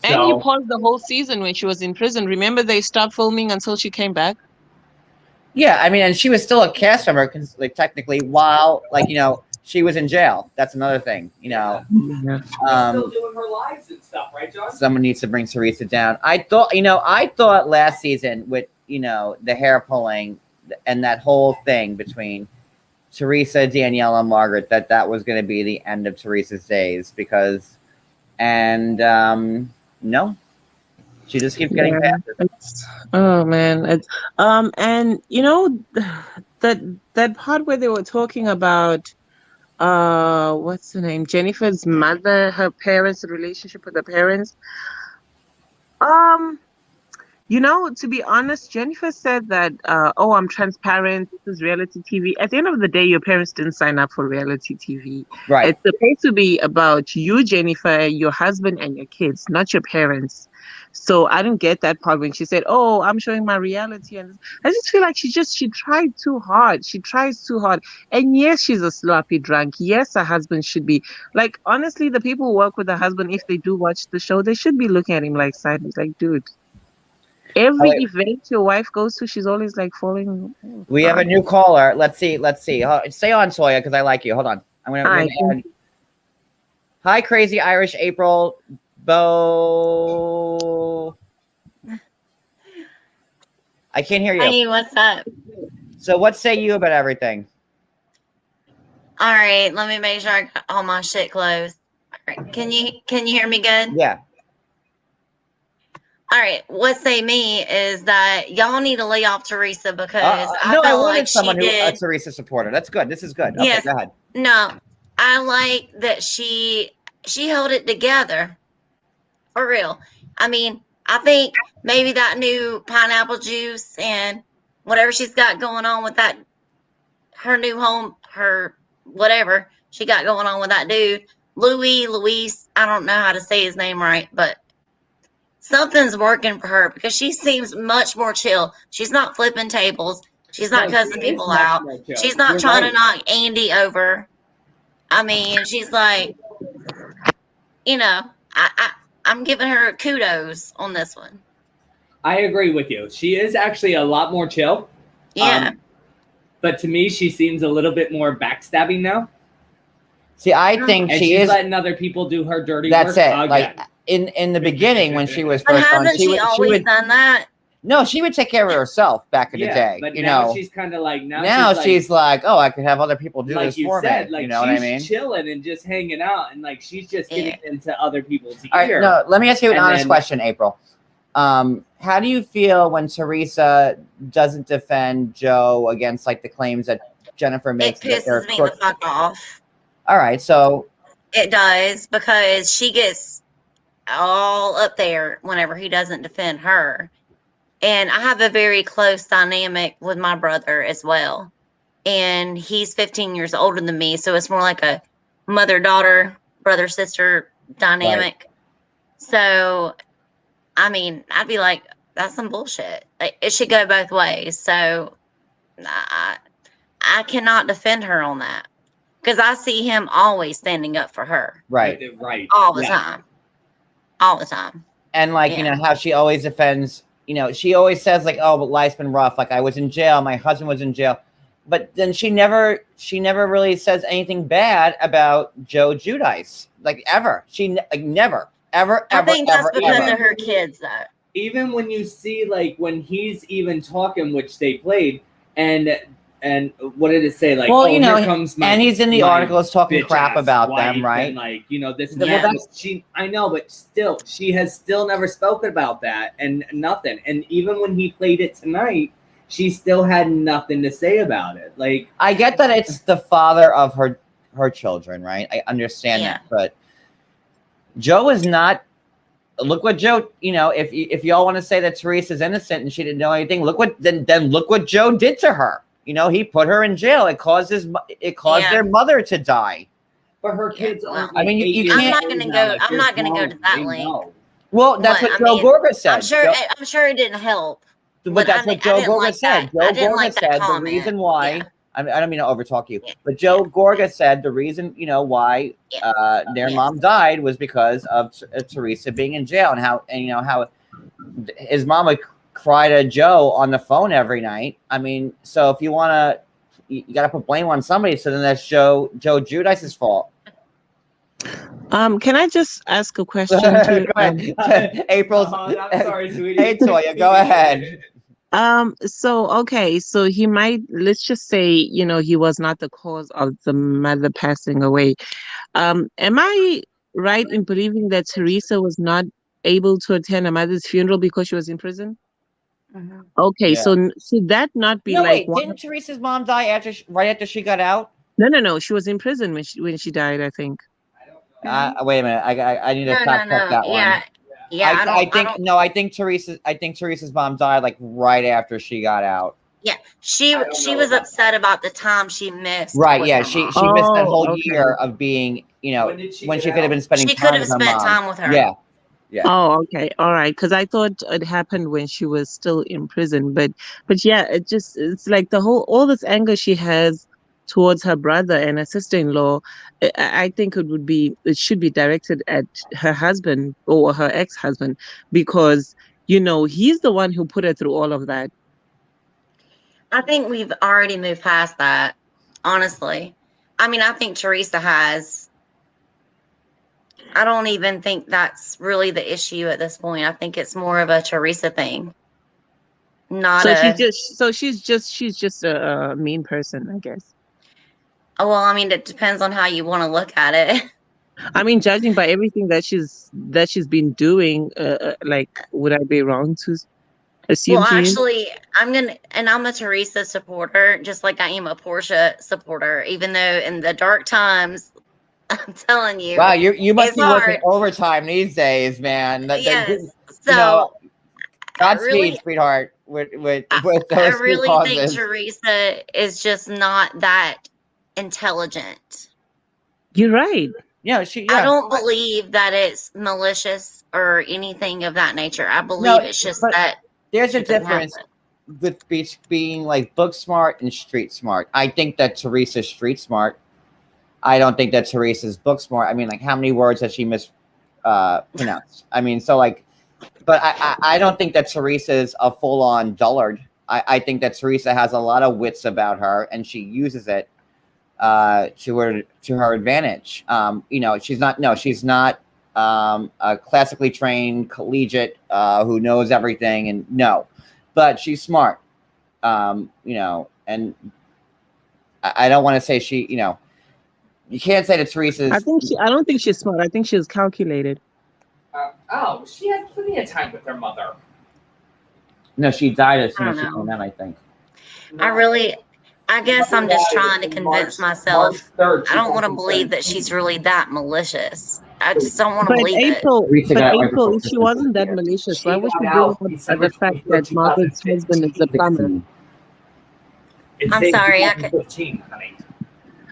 And you paused the whole season when she was in prison. Remember, they stopped filming until she came back. Yeah, I mean, and she was still a cast member, like, technically, while she was in jail. That's another thing, still doing her lives and stuff, right, John? Someone needs to bring Teresa down. I thought last season with the hair pulling and that whole thing between Teresa, Danielle, and Margaret, that was going to be the end of Teresa's days, because no, she just keeps getting faster. Oh man, and that part where they were talking about what's her name, Jennifer's mother, her parents, the relationship with her parents. To be honest, Jennifer said that, I'm transparent, this is reality TV. At the end of the day, your parents didn't sign up for reality TV. Right. It's supposed to be about you, Jennifer, your husband, and your kids, not your parents. So I didn't get that part when she said, oh, I'm showing my reality. And I just feel like she tried too hard. She tries too hard. And yes, she's a sloppy drunk. Yes, her husband should be. Like, honestly, the people who work with her husband, if they do watch the show, they should be looking at him like silent. Like, dude. Every event your wife goes to, she's always like falling. We have a new caller. Let's see. Stay on, Toya, because I like you. Hold on. I'm gonna add. Hi, Crazy Irish April. Bo. I can't hear you. Hey, what's up? So what say you about everything? All right, let me make sure I got all my shit closed. All right, can you hear me good? Yeah. All right, what say me is that y'all need to lay off Teresa, because I wanted someone who a Teresa supporter. That's good. This is good. Okay, yes. Go ahead. No, I like that she held it together. For real. I mean, I think maybe that new pineapple juice and whatever she's got going on with that, her new home, her whatever she got going on with that dude, Luis, I don't know how to say his name right, but something's working for her because she seems much more chill. She's not flipping tables. She's not cussing people out. She's not trying to knock Andy over. I mean, she's like, I'm giving her kudos on this one. I agree with you. She is actually a lot more chill. Yeah. But to me, she seems a little bit more backstabbing now. See, I think and she's letting other people do her dirty work. That's it. Like in the beginning when she was but first on, hasn't she always done that? No, she would take care of herself back in the day. But you now know, she's kind of like now she's like, oh, I could have other people do like this you for said, me. Like you know what I mean? She's chilling and just hanging out, and like she's just getting into other people's ear. All right, no, let me ask you an honest question, April. How do you feel when Teresa doesn't defend Joe against like the claims that Jennifer makes? It pisses me the fuck off. All right, so it does because she gets all up there whenever he doesn't defend her. And I have a very close dynamic with my brother as well. And he's 15 years older than me. So it's more like a mother-daughter, brother-sister dynamic. Right. So, I mean, I'd be like, that's some bullshit. Like, it should go both ways. So I cannot defend her on that. Because I see him always standing up for her. Right. All the time. All the time. And like, you know, how she always defends, you know, she always says like, oh, but life's been rough. Like I was in jail. My husband was in jail. But then she never really says anything bad about Joe Giudice. Like ever. She like never, ever, I think that's because of her kids though. Even when you see like when he's even talking, which they played, and what did it say? Like, well, you know, here comes my, and he's in the articles talking crap about them, right? And like, you know, this. Yeah. I know, but still, she has still never spoken about that and nothing. And even when he played it tonight, she still had nothing to say about it. Like, I get that it's the father of her children, right? I understand that, but Joe is not. Look what Joe, you know, if y'all want to say that Teresa's innocent and she didn't know anything, look what Joe did to her. You know, he put her in jail. It caused their mother to die. But her kids aren't. I mean, you I'm can't. not gonna go to that link. Well, that's what Joe Gorga said. I'm sure it didn't help. But that's what Joe Gorga said. Joe Gorga said the reason why. I don't mean to overtalk you, but Joe Gorga said the reason, you know, why their mom died was because of Teresa being in jail and how his mom would cry to Joe on the phone every night. I mean, so if you want to, you got to put blame on somebody. So then that's Joe Giudice's fault. Can I just ask a question? April's. I'm sorry, sweetie. Hey, Toya, go ahead. So he might, let's just say, you know, he was not the cause of the mother passing away. Am I right in believing that Teresa was not able to attend her mother's funeral because she was in prison? Mm-hmm. Okay, so should that not be didn't Teresa's mom die right after she got out? No, she was in prison when she died, I think. Wait a minute, I need to fact check that one. Yeah, I think Teresa's mom died like right after she got out. Yeah, she was upset about the time she missed. Right, yeah, she missed that whole year of being, you know, when she could have been spending time with her mom. She could have spent time with her. Yeah. Oh, okay, all right. Because I thought it happened when she was still in prison, but yeah, it's like all this anger she has towards her brother and her sister-in-law. I think it should be directed at her husband or her ex-husband, because you know he's the one who put her through all of that. I think we've already moved past that, honestly. I mean, I think Teresa has. I don't even think that's really the issue at this point. I think it's more of a Teresa thing. She's just a mean person, I guess. Well, I mean, it depends on how you want to look at it. I mean, judging by everything that she's been doing, like, would I be wrong to assume? Well, actually, I'm a Teresa supporter, just like I am a Portia supporter. Even though in the dark times, I'm telling you. Wow, you must It's be working hard. overtime these days, man. Yes. You So know, I Godspeed, really, sweetheart, with I those two really think causes. Teresa is just not that intelligent. You're right. Yeah, I don't believe that it's malicious or anything of that nature. I believe it's just but that there's a it doesn't difference happen. with being like book smart and street smart. I think that Teresa's street smart. I don't think that Teresa's book smart. I mean, like, how many words has she pronounced? I mean, so like, but I don't think that Teresa's a full on dullard. I think that Teresa has a lot of wits about her, and she uses it to her advantage. She's not a classically trained collegiate who knows everything, and no, but she's smart. And I don't want to say she, you can't say that Teresa's. I don't think she's smart. I think she's calculated. She had plenty of time with her mother. No, she died as soon I as she don't know. came out, I think. I guess I'm just trying to convince myself. I don't want to believe that she's really that malicious. I just don't want to believe April, if she wasn't that malicious, why would she bring up the fact that Margaret's husband is a plumber? I'm sorry, I could. 15, honey.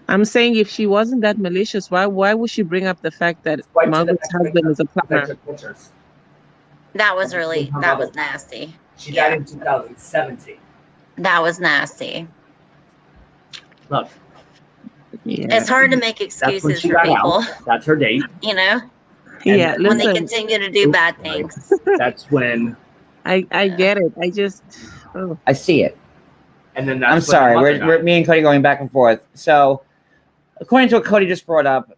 I'm saying if she wasn't that malicious, why would she bring up the fact that Margaret's husband is a plumber? That was nasty. She died in 2017. That was nasty. Look, Yeah. It's hard to make that's when excuses she for got people, out. That's her date. Yeah, when they listen, continue to do bad things. That's when. I get it. I just, I see it. And then that's I'm when sorry. her mother We're died. me and Cody going back and forth. So, according to what Cody just brought up,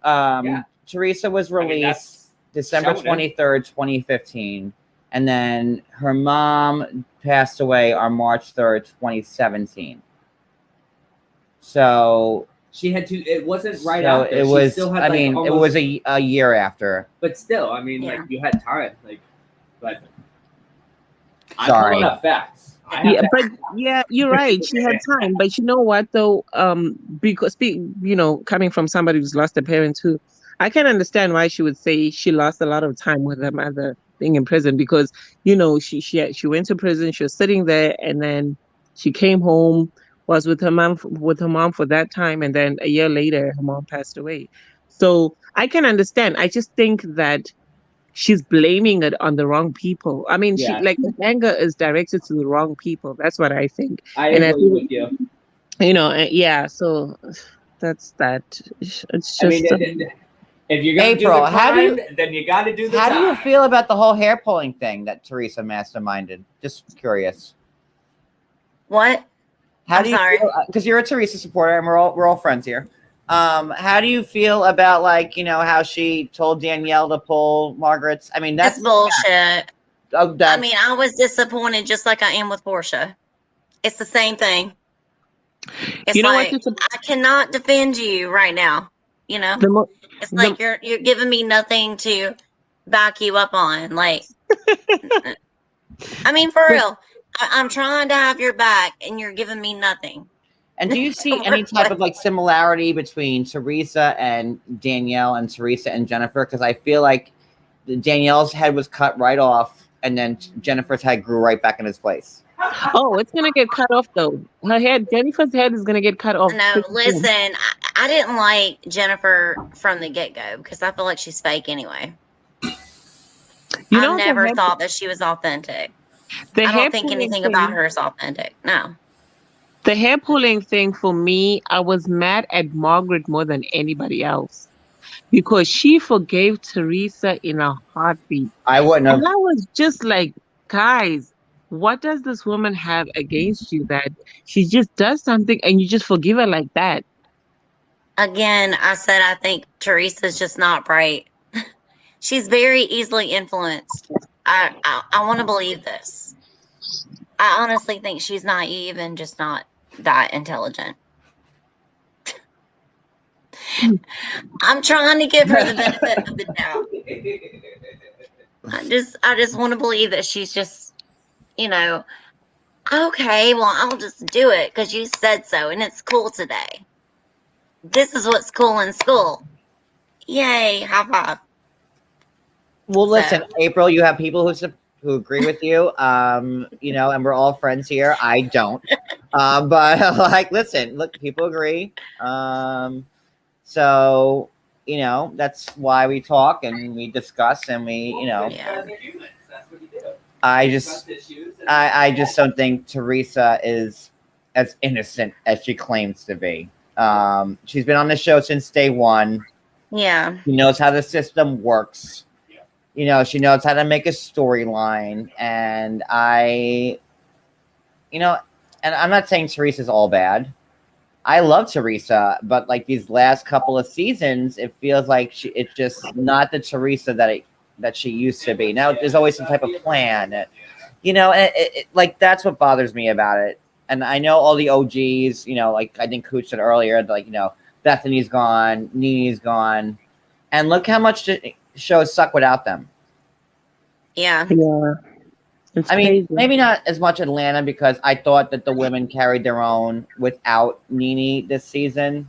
Teresa was released that's December showing 23rd, 2015, and then her mom passed away on March 3rd, 2017. So She had to. It wasn't right so after. it She was. still had, I like, mean, it almost- was a year after. But still, I mean, like, you had time. Like, but I'm Sorry. pulling up facts. I have facts. but yeah, you're right. She had time, but you know what though? Because coming from somebody who's lost a parent too, I can understand why she would say she lost a lot of time with her mother being in prison because she went to prison, she was sitting there, and then she came home, was with her mom for that time, and then a year later her mom passed away. So I can understand. I just think that she's blaming it on the wrong people. I mean, Yeah. the anger is directed to the wrong people. That's what I think. I And I agree with you. So that's that. It's just. I mean, if you're gonna April, do the how do crime, then you got to do the How time. do you feel about the whole hair pulling thing that Teresa masterminded? Just curious. What? How I'm do you sorry. feel? Because you're a Teresa supporter, and we're all friends here. How do you feel about how she told Danielle to pull Margaret's? I mean, That's bullshit. I mean, I was disappointed just like I am with Portia. It's the same thing. It's You know like what? I cannot defend you right now. It's like you're giving me nothing to back you up on. Like, I mean, for real, I'm trying to have your back, and you're giving me nothing. And do you see any type of similarity between Teresa and Danielle and Teresa and Jennifer? Because I feel like Danielle's head was cut right off, and then Jennifer's head grew right back in its place. Oh, it's gonna get cut off though. Jennifer's head is gonna get cut off. No, listen, I didn't like Jennifer from the get-go because I feel like she's fake anyway. I never thought that she was authentic. I don't think anything about her is authentic. No. The hair pulling thing for me, I was mad at Margaret more than anybody else because she forgave Teresa in a heartbeat. I wouldn't have. And I was just like, guys, what does this woman have against you that she just does something and you just forgive her like that? Again, I said I think Teresa's just not bright. She's very easily influenced. I want to believe this. I honestly think she's naive and just not that intelligent. I'm trying to give her the benefit of the doubt. I just want to believe that she's just, okay, well, I'll just do it because you said so and it's cool today. This is what's cool in school. Yay, high five. Well, listen, So- April, you have people who agree with you, you know, and we're all friends here. I don't, but like, listen, look, people agree. So you know, that's why we talk and we discuss and we, you know, Yeah. I just don't think Teresa is as innocent as she claims to be. She's been on the show since day one. Yeah. She knows how the system works. You know, she knows how to make a storyline. And you know, and I'm not saying Teresa's all bad. I love Teresa, but like these last couple of seasons, it feels like it's just not the Teresa that she used to be. Now there's always some type of plan, you know, and like that's what bothers me about it. And I know all the OGs, you know, like I think Cooch said earlier, like, you know, Bethany's gone, Nini's gone, and look how much the shows suck without them. Yeah. Yeah. It's I mean, crazy. maybe not as much Atlanta because I thought that the women carried their own without Nini this season.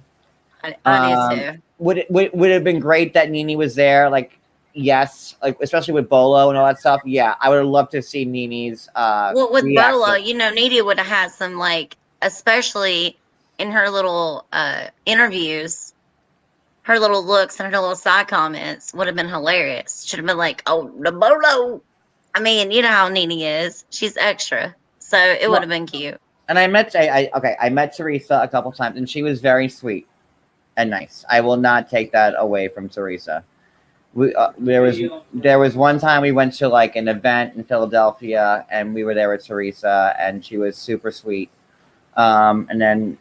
I do too. Would it have been great that Nini was there? Like, yes, like especially with Bolo and all that stuff. Yeah, I would have loved to see Nini's. Well, with reaction. Bola, you know, Nita would have had some, like, especially in her little interviews, her little looks and her little side comments would have been hilarious. Should have been like, oh, the Bolo. I mean, you know how Nini is. She's extra. So it would have been cute. And I met Teresa a couple times, and she was very sweet and nice. I will not take that away from Teresa. There was one time we went to like an event in Philadelphia, and we were there with Teresa, and she was super sweet. And then,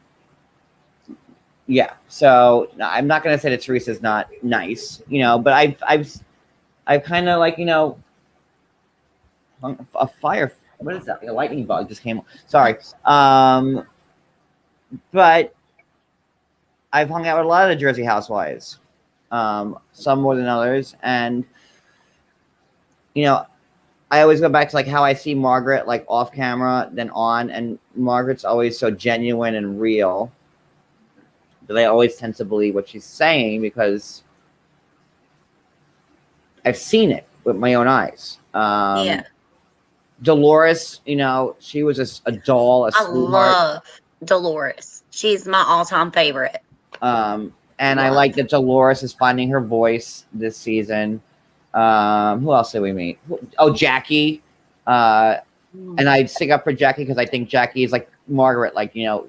yeah. So I'm not gonna say that Teresa's not nice, you know, but I've kind of like, you know, a fire. What is that? Like a lightning bug just came. Sorry. But I've hung out with a lot of the Jersey housewives, some more than others. And, you know, I always go back to like how I see Margaret like off camera than on. And Margaret's always so genuine and real that I always tend to believe what she's saying because I've seen it with my own eyes. Yeah. Dolores, you know, she was a doll, a sweetheart. love Dolores. She's my all-time favorite. And I like that Dolores is finding her voice this season. Who else did we meet? Oh, Jackie. And I stick up for Jackie because I think Jackie is like Margaret. Like, you know,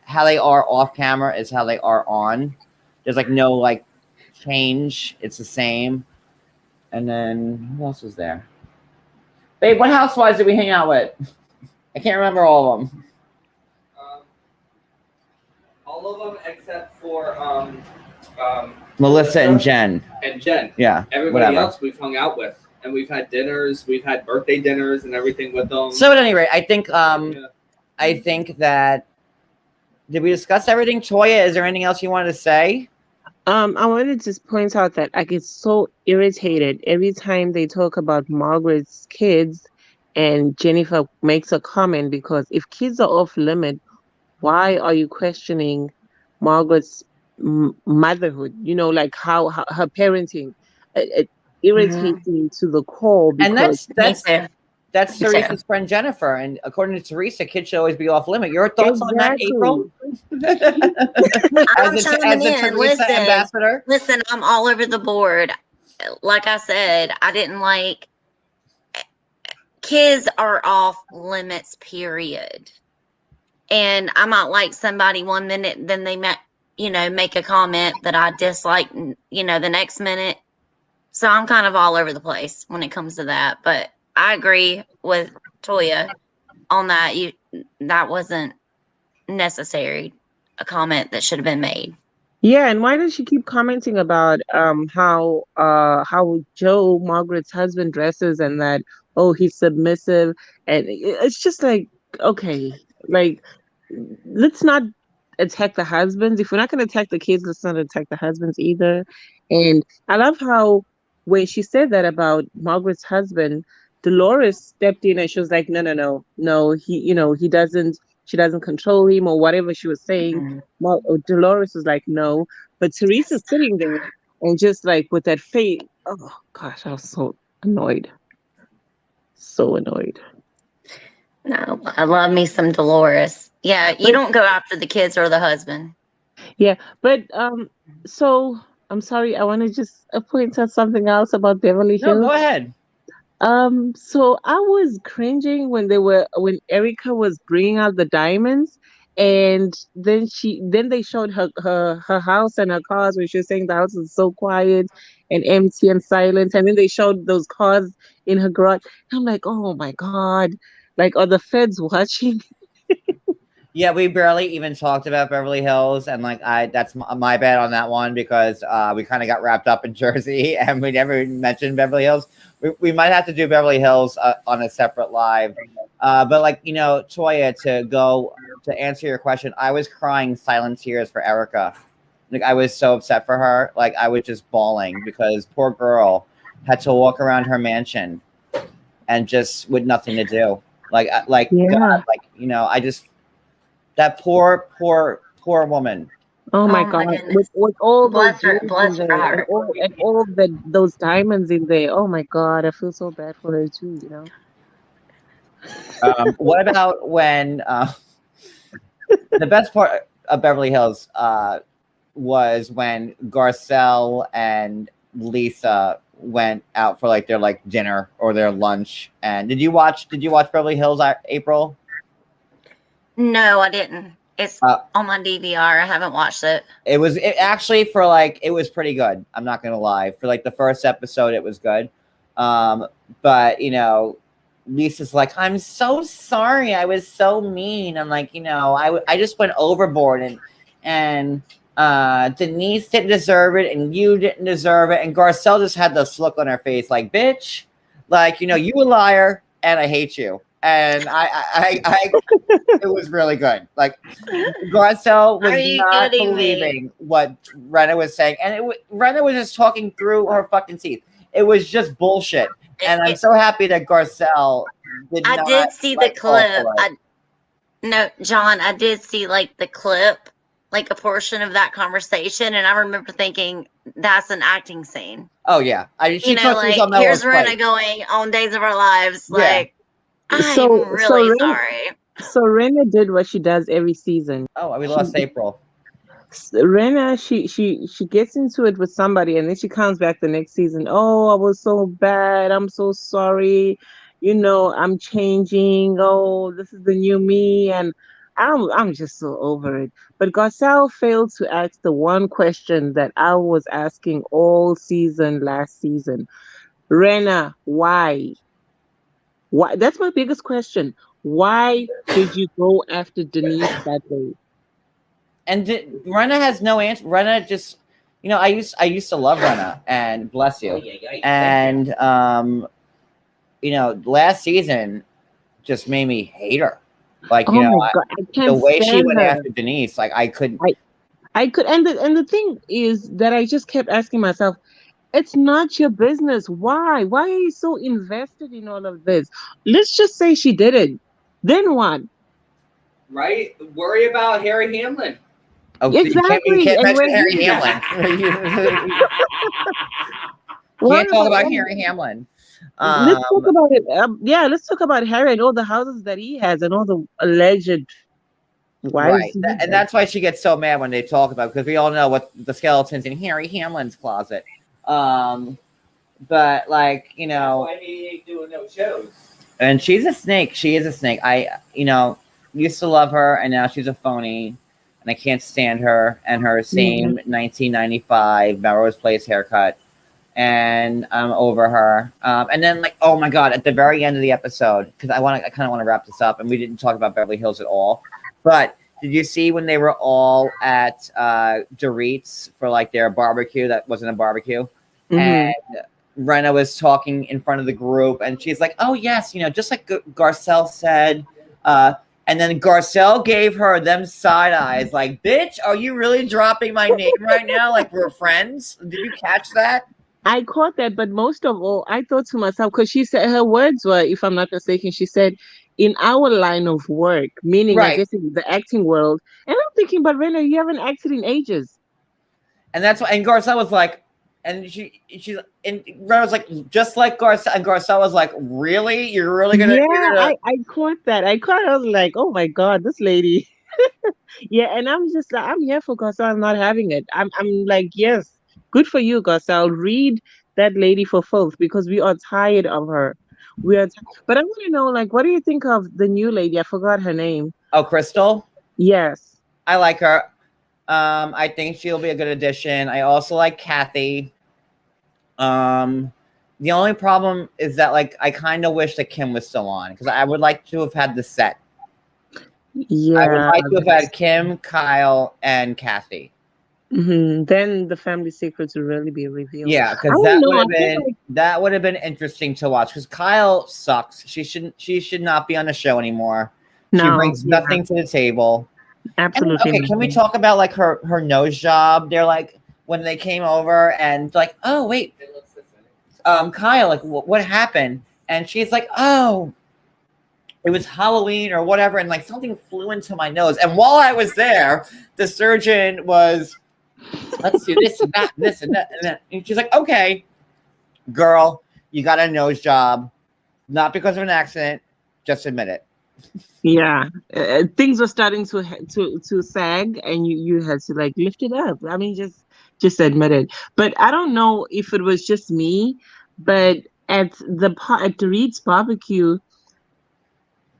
how they are off camera is how they are on. There's like no like change. It's the same. And then who else was there? Babe, what housewives did we hang out with? I can't remember all of them. All of them except for Melissa and Jen. And Jen. Yeah. Everybody else we've hung out with. And we've had dinners, we've had birthday dinners and everything with them. So at any rate, I think that did we discuss everything? Toya, is there anything else you wanted to say? I wanted to just point out that I get so irritated every time they talk about Margaret's kids and Jennifer makes a comment, because if kids are off limit, why are you questioning Margaret's motherhood? You know, like how her parenting. It irritates me to the core. Because that's Teresa's friend Jennifer, and according to Teresa, kids should always be off limit. Your thoughts on that, April? I'm as chiming the in. Teresa ambassador? Listen, I'm all over the board. Like I said, I didn't like kids are off limits, period. And I might like somebody 1 minute, then they might, you know, make a comment that I dislike, you know, the next minute. So I'm kind of all over the place when it comes to that. But I agree with Toya on that. That wasn't necessary. A comment that should have been made. Yeah, and why does she keep commenting about how Joe, Margaret's husband, dresses, and that, oh, he's submissive, and it's just like, okay, like, let's not attack the husbands. If we're not going to attack the kids, let's not attack the husbands either. And I love how when she said that about Margaret's husband, Dolores stepped in and she was like, no, he, you know, she doesn't control him or whatever she was saying. Mm-hmm. Dolores was like, no, but Teresa's sitting there and just like with that face. Oh gosh, I was so annoyed. So annoyed. No, I love me some Dolores. Yeah, you But don't go after the kids or the husband. yeah, but so I'm sorry, I want to just point out something else about Beverly No, go Hills. ahead. So I was cringing when Erica was bringing out the diamonds, and then they showed her house and her cars, where she was saying the house is so quiet and empty and silent, and then they showed those cars in her garage. I'm like, oh my god, like are the feds watching? Yeah, we barely even talked about Beverly Hills, and like that's my bad on that one because we kind of got wrapped up in Jersey, and we never mentioned Beverly Hills. We might have to do Beverly Hills on a separate live, but like Toya, to answer your question, I was crying silent tears for Erica. Like I was so upset for her, like I was just bawling because poor girl had to walk around her mansion and just with nothing to do. Like Yeah. God, like I just. That poor woman. Oh my Oh my god, goodness. with all those Bless her, jewels bless in her there, heart. and all those diamonds in there. Oh my god, I feel so bad for her too. What about when the best part of Beverly Hills was when Garcelle and Lisa went out for like their dinner or their lunch? And did you watch Beverly Hills, April? No, I didn't. It's on my DVR. I haven't watched it. It actually it was pretty good. I'm not gonna lie. For like the first episode, it was good. But Lisa's like, I'm so sorry. I was so mean. I'm like, I just went overboard and Denise didn't deserve it and you didn't deserve it. And Garcelle just had this look on her face like, bitch, like, you a liar and I hate you. And I it was really good. Like Garcelle was not believing what Rena was saying, and Rena was just talking through her fucking teeth. It was just bullshit. And I'm so happy that Garcelle did see the clip. No, John, I did see like the clip, like a portion of that conversation, and I remember thinking that's an acting scene. Oh yeah, here's Rena going on Days of Our Lives, yeah. like. I'm really sorry. So Rena did what she does every season. Oh, we lost April. Rena, she gets into it with somebody, and then she comes back the next season. Oh, I was so bad. I'm so sorry. I'm changing. Oh, this is the new me, and I'm just so over it. But Garcelle failed to ask the one question that I was asking all season last season. Rena, why? Why? That's my biggest question. Why did you go after Denise that way? And Rena has no answer. Rena just, I used to love Rena, and bless you. And last season just made me hate her. Like, the way she went after Denise, like I couldn't. I could, and the thing is that I just kept asking myself, it's not your business. Why? Why are you so invested in all of this? Let's just say she did it. Then what? Right? Worry about Harry Hamlin. Oh, exactly. You can't mention Harry Hamlin. We can't talk about Harry Hamlin. Let's talk about it. Let's talk about Harry and all the houses that he has and all the alleged wives. Right. And that's why she gets so mad when they talk about it, because we all know what the skeletons in Harry Hamlin's closet. But like, that's why he ain't doing no shows. And she's a snake. She is a snake. I used to love her, and now she's a phony, and I can't stand her and her same 1995 Melrose Place haircut, and I'm over her. And then like, oh my god, at the very end of the episode, because I kind of want to wrap this up, and we didn't talk about Beverly Hills at all, but did you see when they were all at Dorit's for like their barbecue that wasn't a barbecue? Mm-hmm. And Rena was talking in front of the group, and she's like, oh yes, just like Garcelle said. And then Garcelle gave her them side eyes like, bitch, are you really dropping my name right now? Like we're friends? Did you catch that? I caught that, but most of all, I thought to myself, because she said her words were, if I'm not mistaken, she said, in our line of work, meaning I guess in the acting world. And I'm thinking, but Rena, you haven't acted in ages. And that's why, and Garcelle was like, And she's and Ren was like, just like Garcelle, and Garcelle was like, really? You're really gonna? Yeah, You're gonna... I caught that. I was like, oh my God, this lady. Yeah, and I'm just like, I'm here for Garcelle. I'm not having it. I'm like, yes, good for you, Garcelle. Read that lady for filth because we are tired of her. But I want to know, like, what do you think of the new lady? I forgot her name. Oh, Crystal. Yes, I like her. I think she'll be a good addition. I also like Kathy. The only problem is that like I kind of wish that Kim was still on because I would like to have had the set. yeah. I would like to have had Kim, Kyle, and Kathy. Then the family secrets will really be revealed. Yeah, because that would have been interesting to watch. Because Kyle sucks. She should not be on the show anymore. She brings nothing to the table. Absolutely. And, okay, can we talk about like her nose job? They're like when they came over and like, oh wait, Kyle, like what happened? And she's like, oh, it was Halloween or whatever, and like something flew into my nose. And while I was there, the surgeon was, let's do this and that, this and that, and that. And she's like, okay, girl, you got a nose job, not because of an accident. Just admit it. Yeah, things were starting to sag, and you had to like lift it up. I mean, just admit it. But I don't know if it was just me, but at the Reed's barbecue.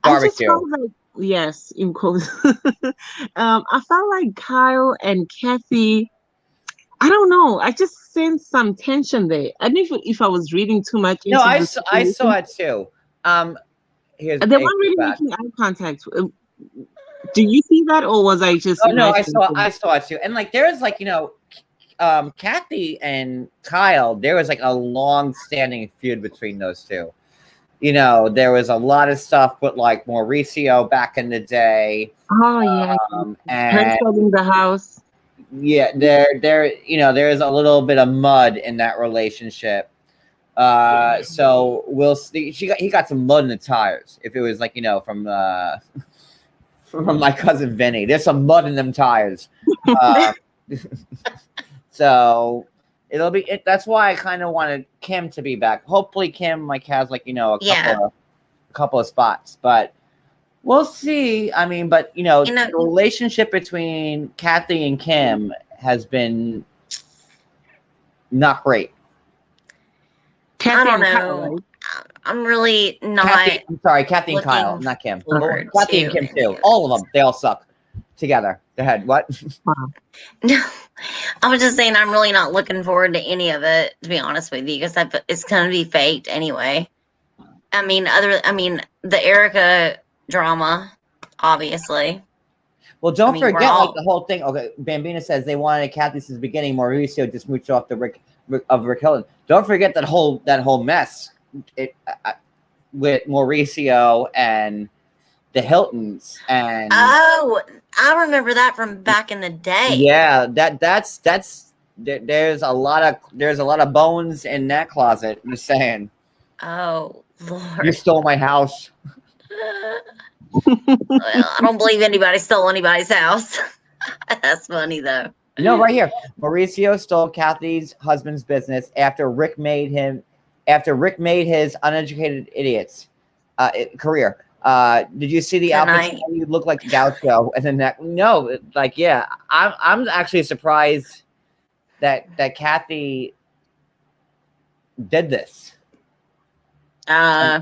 I just felt like, yes, in quotes. I felt like Kyle and Kathy. I don't know. I just sensed some tension there. I don't know if I was reading too much. No, I saw it too. They weren't really making eye contact. Do you see that, or was I just? Oh no, I saw it too. And like, there's like Kathy and Kyle. There was like a long-standing feud between those two. There was a lot of stuff with like Mauricio back in the day. Oh yeah, and selling the house. Yeah, there's a little bit of mud in that relationship. So we'll see. He got some mud in the tires. If it was like from my cousin Vinny, there's some mud in them tires. So. It'll be that's why I kind of wanted Kim to be back. Hopefully Kim has a couple of spots, but we'll see. I mean, but the relationship between Kathy and Kim has been not great. I don't know. I'm really not. Kathy and Kyle, not Kim. Kathy and Kim too. All of them, they all suck together. Go ahead. What? No, I was just saying I'm really not looking forward to any of it, to be honest with you, because it's going to be faked anyway. I mean, the Erica drama, obviously. Well, don't forget like the whole thing. Okay, Bambina says they wanted Kathy since the beginning. Mauricio just mooched off the Rick Hilton. Don't forget that whole mess with Mauricio and the Hiltons and I remember that from back in the day. Yeah, there's a lot of bones in that closet. I'm just saying. Oh Lord! You stole my house. Well, I don't believe anybody stole anybody's house. That's funny though. No, right here, Mauricio stole Kathy's husband's business after Rick made his uneducated idiots career. Did you see the outfit? You look like Gaucho, and then I'm actually surprised that Kathy did this. I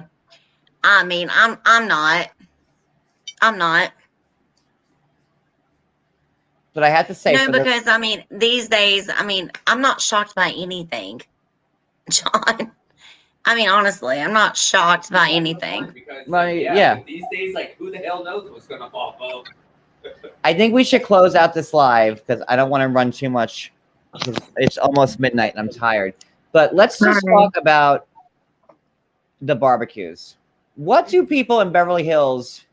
mean, I'm not. But I have to say, because I mean, these days, I'm not shocked by anything, John. I mean, honestly, I'm not shocked by anything. These days, like, who the hell knows what's going to pop up? I think we should close out this live because I don't want to run too much. It's almost midnight and I'm tired. But let's just talk about the barbecues. What do people in Beverly Hills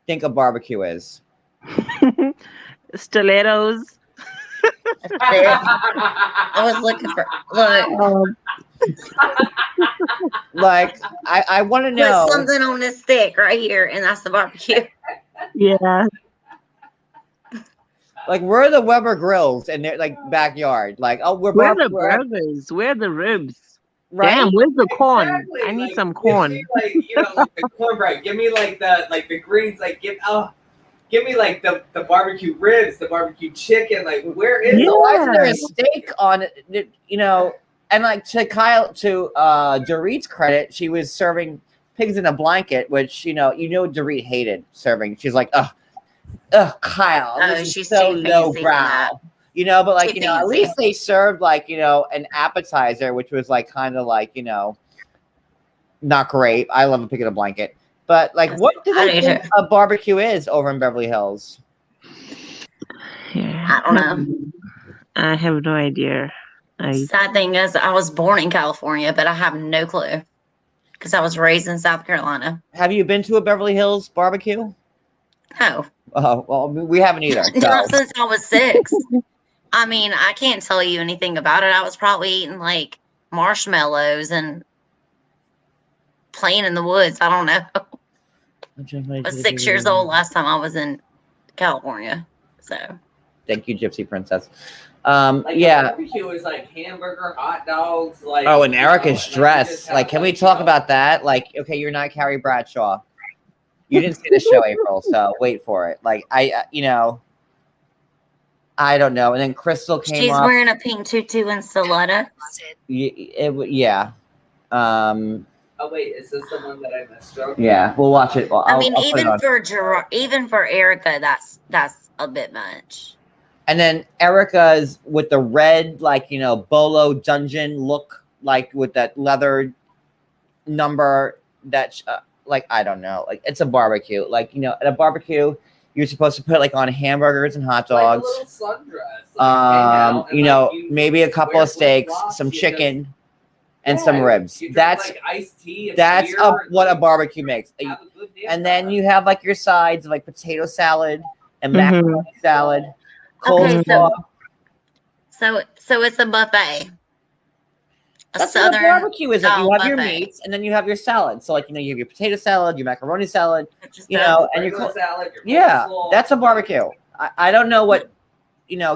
think a barbecue is? Stilettos. I was looking for like I want to know. Put something on this stick right here, and that's the barbecue. Yeah. Like, where are the Weber grills in their like backyard? Like, oh, Where are the burgers? Where are the ribs? Right? Damn, where's the corn? Exactly. I need Like, some corn. Give me, like, like the cornbread. Give me like the greens. Like give me like the barbecue ribs, the barbecue chicken. Like, where is Why is there a steak on it? And like to Dorit's credit, she was serving pigs in a blanket, which Dorit hated serving. She's like, ugh, Kyle, this is she's so too low fancy brow. But like, Too at fancy. least they served like, an appetizer, which was like kind of like, not great. I love a pig in a blanket. But like, what do they think a barbecue is over in Beverly Hills? Yeah. I don't know. I have no idea. Sad thing is, I was born in California, but I have no clue because I was raised in South Carolina. Have you been to a Beverly Hills barbecue? No. Oh, well, we haven't either. Not since I was 6. I mean, I can't tell you anything about it. I was probably eating like marshmallows and playing in the woods. I don't know. I was 6 years old last time I was in California. So. Thank you, Gypsy Princess. Like, yeah. Barbecue is like hamburger, hot dogs. Like, oh, and Erica's dress. Like, can we talk about that? Like, okay, you're not Carrie Bradshaw. You didn't see the show, April, so wait for it. Like, I don't know. And then Crystal came She's up. wearing a pink tutu and stiletto. Yeah. Oh wait, is this the one that I missed? Yeah, we'll watch it. I mean, even for Erica, that's a bit much. And then Erica's with the red, like, Bolo dungeon look, like with that leather number that, like, I don't know. Like, it's a barbecue. Like, at a barbecue, you're supposed to put, like, on hamburgers and hot dogs. Like a little sundress. Maybe a couple of steaks, some chicken, and some ribs. That's like iced tea. That's what a barbecue makes. And then you have, like, your sides, like potato salad and macaroni salad. Okay, so it's a buffet. That's what a barbecue is. Like, you have your meats and then you have your salad. So, like, you have your potato salad, your macaroni salad, and your salad. That's a barbecue. I don't know what,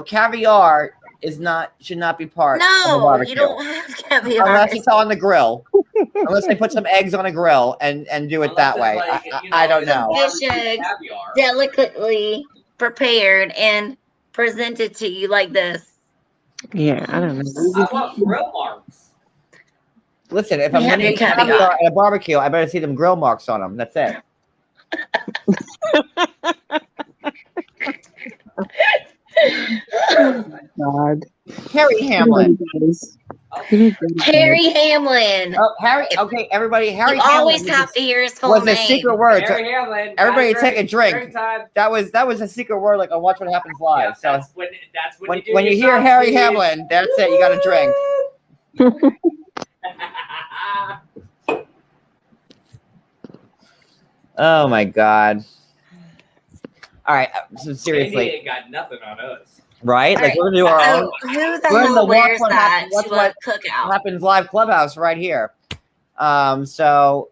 caviar should not be part of a barbecue. You don't have caviar unless it's on the grill. Unless they put some eggs on a grill and do it that way. Like, I don't know. Fish eggs, delicately prepared and presented to you like this. Yeah, I don't know. I want grill marks. Listen, if I'm going to eat caviar at a barbecue, I better see them grill marks on them. That's it. Oh, God. Harry Hamlin. Harry Hamlin. Oh, Harry. Okay, everybody. Harry you Hamlin always have to hear his full was name. a secret word. Harry Hamlin. Everybody take a drink. That was a secret word. Like on Watch What Happens Live. Yeah, so that's when you hear Harry Hamlin, that's it. You got to drink. Oh my God. All right. So seriously, ain't got nothing on us. Right? Like we're gonna do our own. Who the hell wears that to a cookout? Happens Live Clubhouse right here. So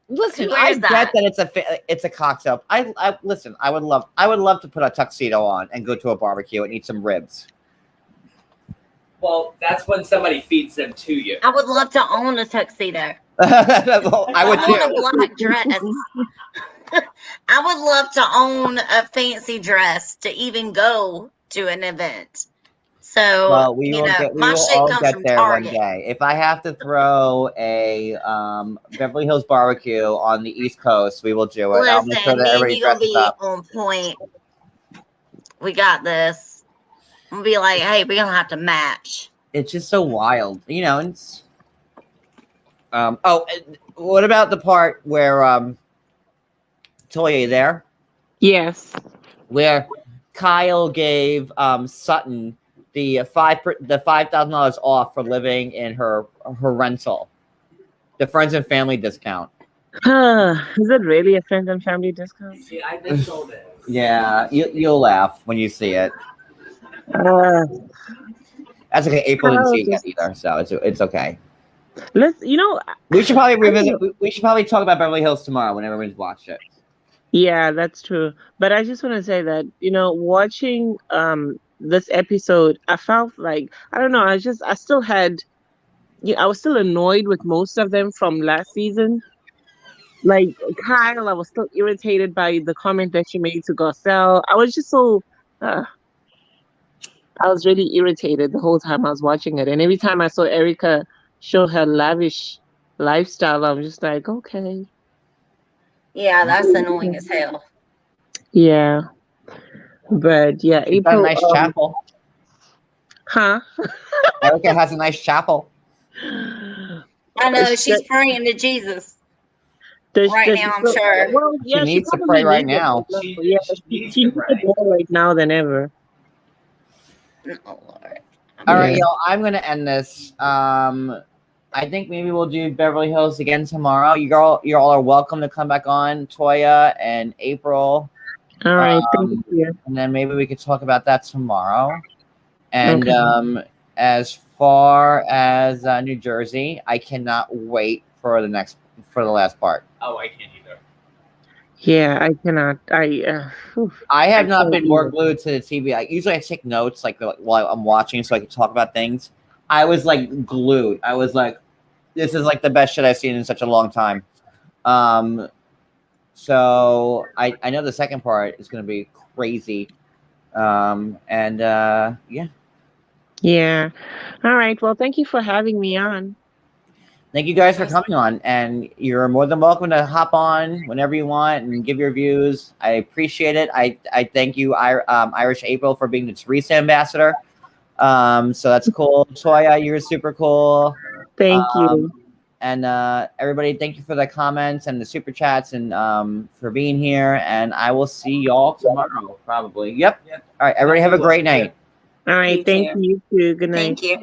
listen, I get that it's a cocktail. I listen. I would love to put a tuxedo on and go to a barbecue and eat some ribs. Well, that's when somebody feeds them to you. I would love to own a tuxedo. I would own a black dress. I would love to own a fancy dress to even go to an event. So, well, we will all get there Target. one day. If I have to throw a Beverly Hills barbecue on the East Coast, we will do it. Listen, I'll make sure that everybody gonna be up. on point. We got this. I'm gonna be like, hey, we're gonna have to match. It's just so wild, It's what about the part where Toya, you there? Yes. Where Kyle gave Sutton the $5,000 off for living in her rental, the friends and family discount. Is it really a friends and family discount? See, I think so. Yeah, you'll laugh when you see it. That's okay. April didn't see it either, so it's okay. We should probably revisit. We should probably talk about Beverly Hills tomorrow when everyone's watched it. Yeah, that's true. But I just want to say that, watching this episode, I felt like, I don't know, I still had, I was still annoyed with most of them from last season. Like Kyle, I was still irritated by the comment that she made to Garcelle. I was just so uh, I was really irritated the whole time I was watching it. And every time I saw Erica show her lavish lifestyle, I was just like, okay. Yeah, that's annoying as hell. Yeah. But yeah, She's got a April. nice chapel. Huh? Erica has a nice chapel. I know she's praying to Jesus right now. I'm sure. Well, She yeah, needs to probably pray right needs it now. now. She needs She to needs pray. it more right now than ever. Oh, Lord. All right, y'all. I'm gonna end this. I think maybe we'll do Beverly Hills again tomorrow. You all are welcome to come back on, Toya and April. All right, thank you. And then maybe we could talk about that tomorrow. And Okay. as far as New Jersey, I cannot wait for the last part. Oh, I can't either. Yeah, I cannot. I have not been more glued to the TV. Usually I take notes like while I'm watching so I can talk about things. I was like glued. I was like, this is like the best shit I've seen in such a long time. So I know the second part is going to be crazy. Yeah. Yeah. All right. Well, thank you for having me on. Thank you guys for coming on, and you're more than welcome to hop on whenever you want and give your views. I appreciate it. I thank you, Irish April, for being the Teresa ambassador. So that's cool. Toya, you're super cool. Thank you. And everybody, thank you for the comments and the super chats and for being here. And I will see y'all tomorrow, probably. Yep. All right, everybody have a great night. All right. Thank you too. Good night. Thank you.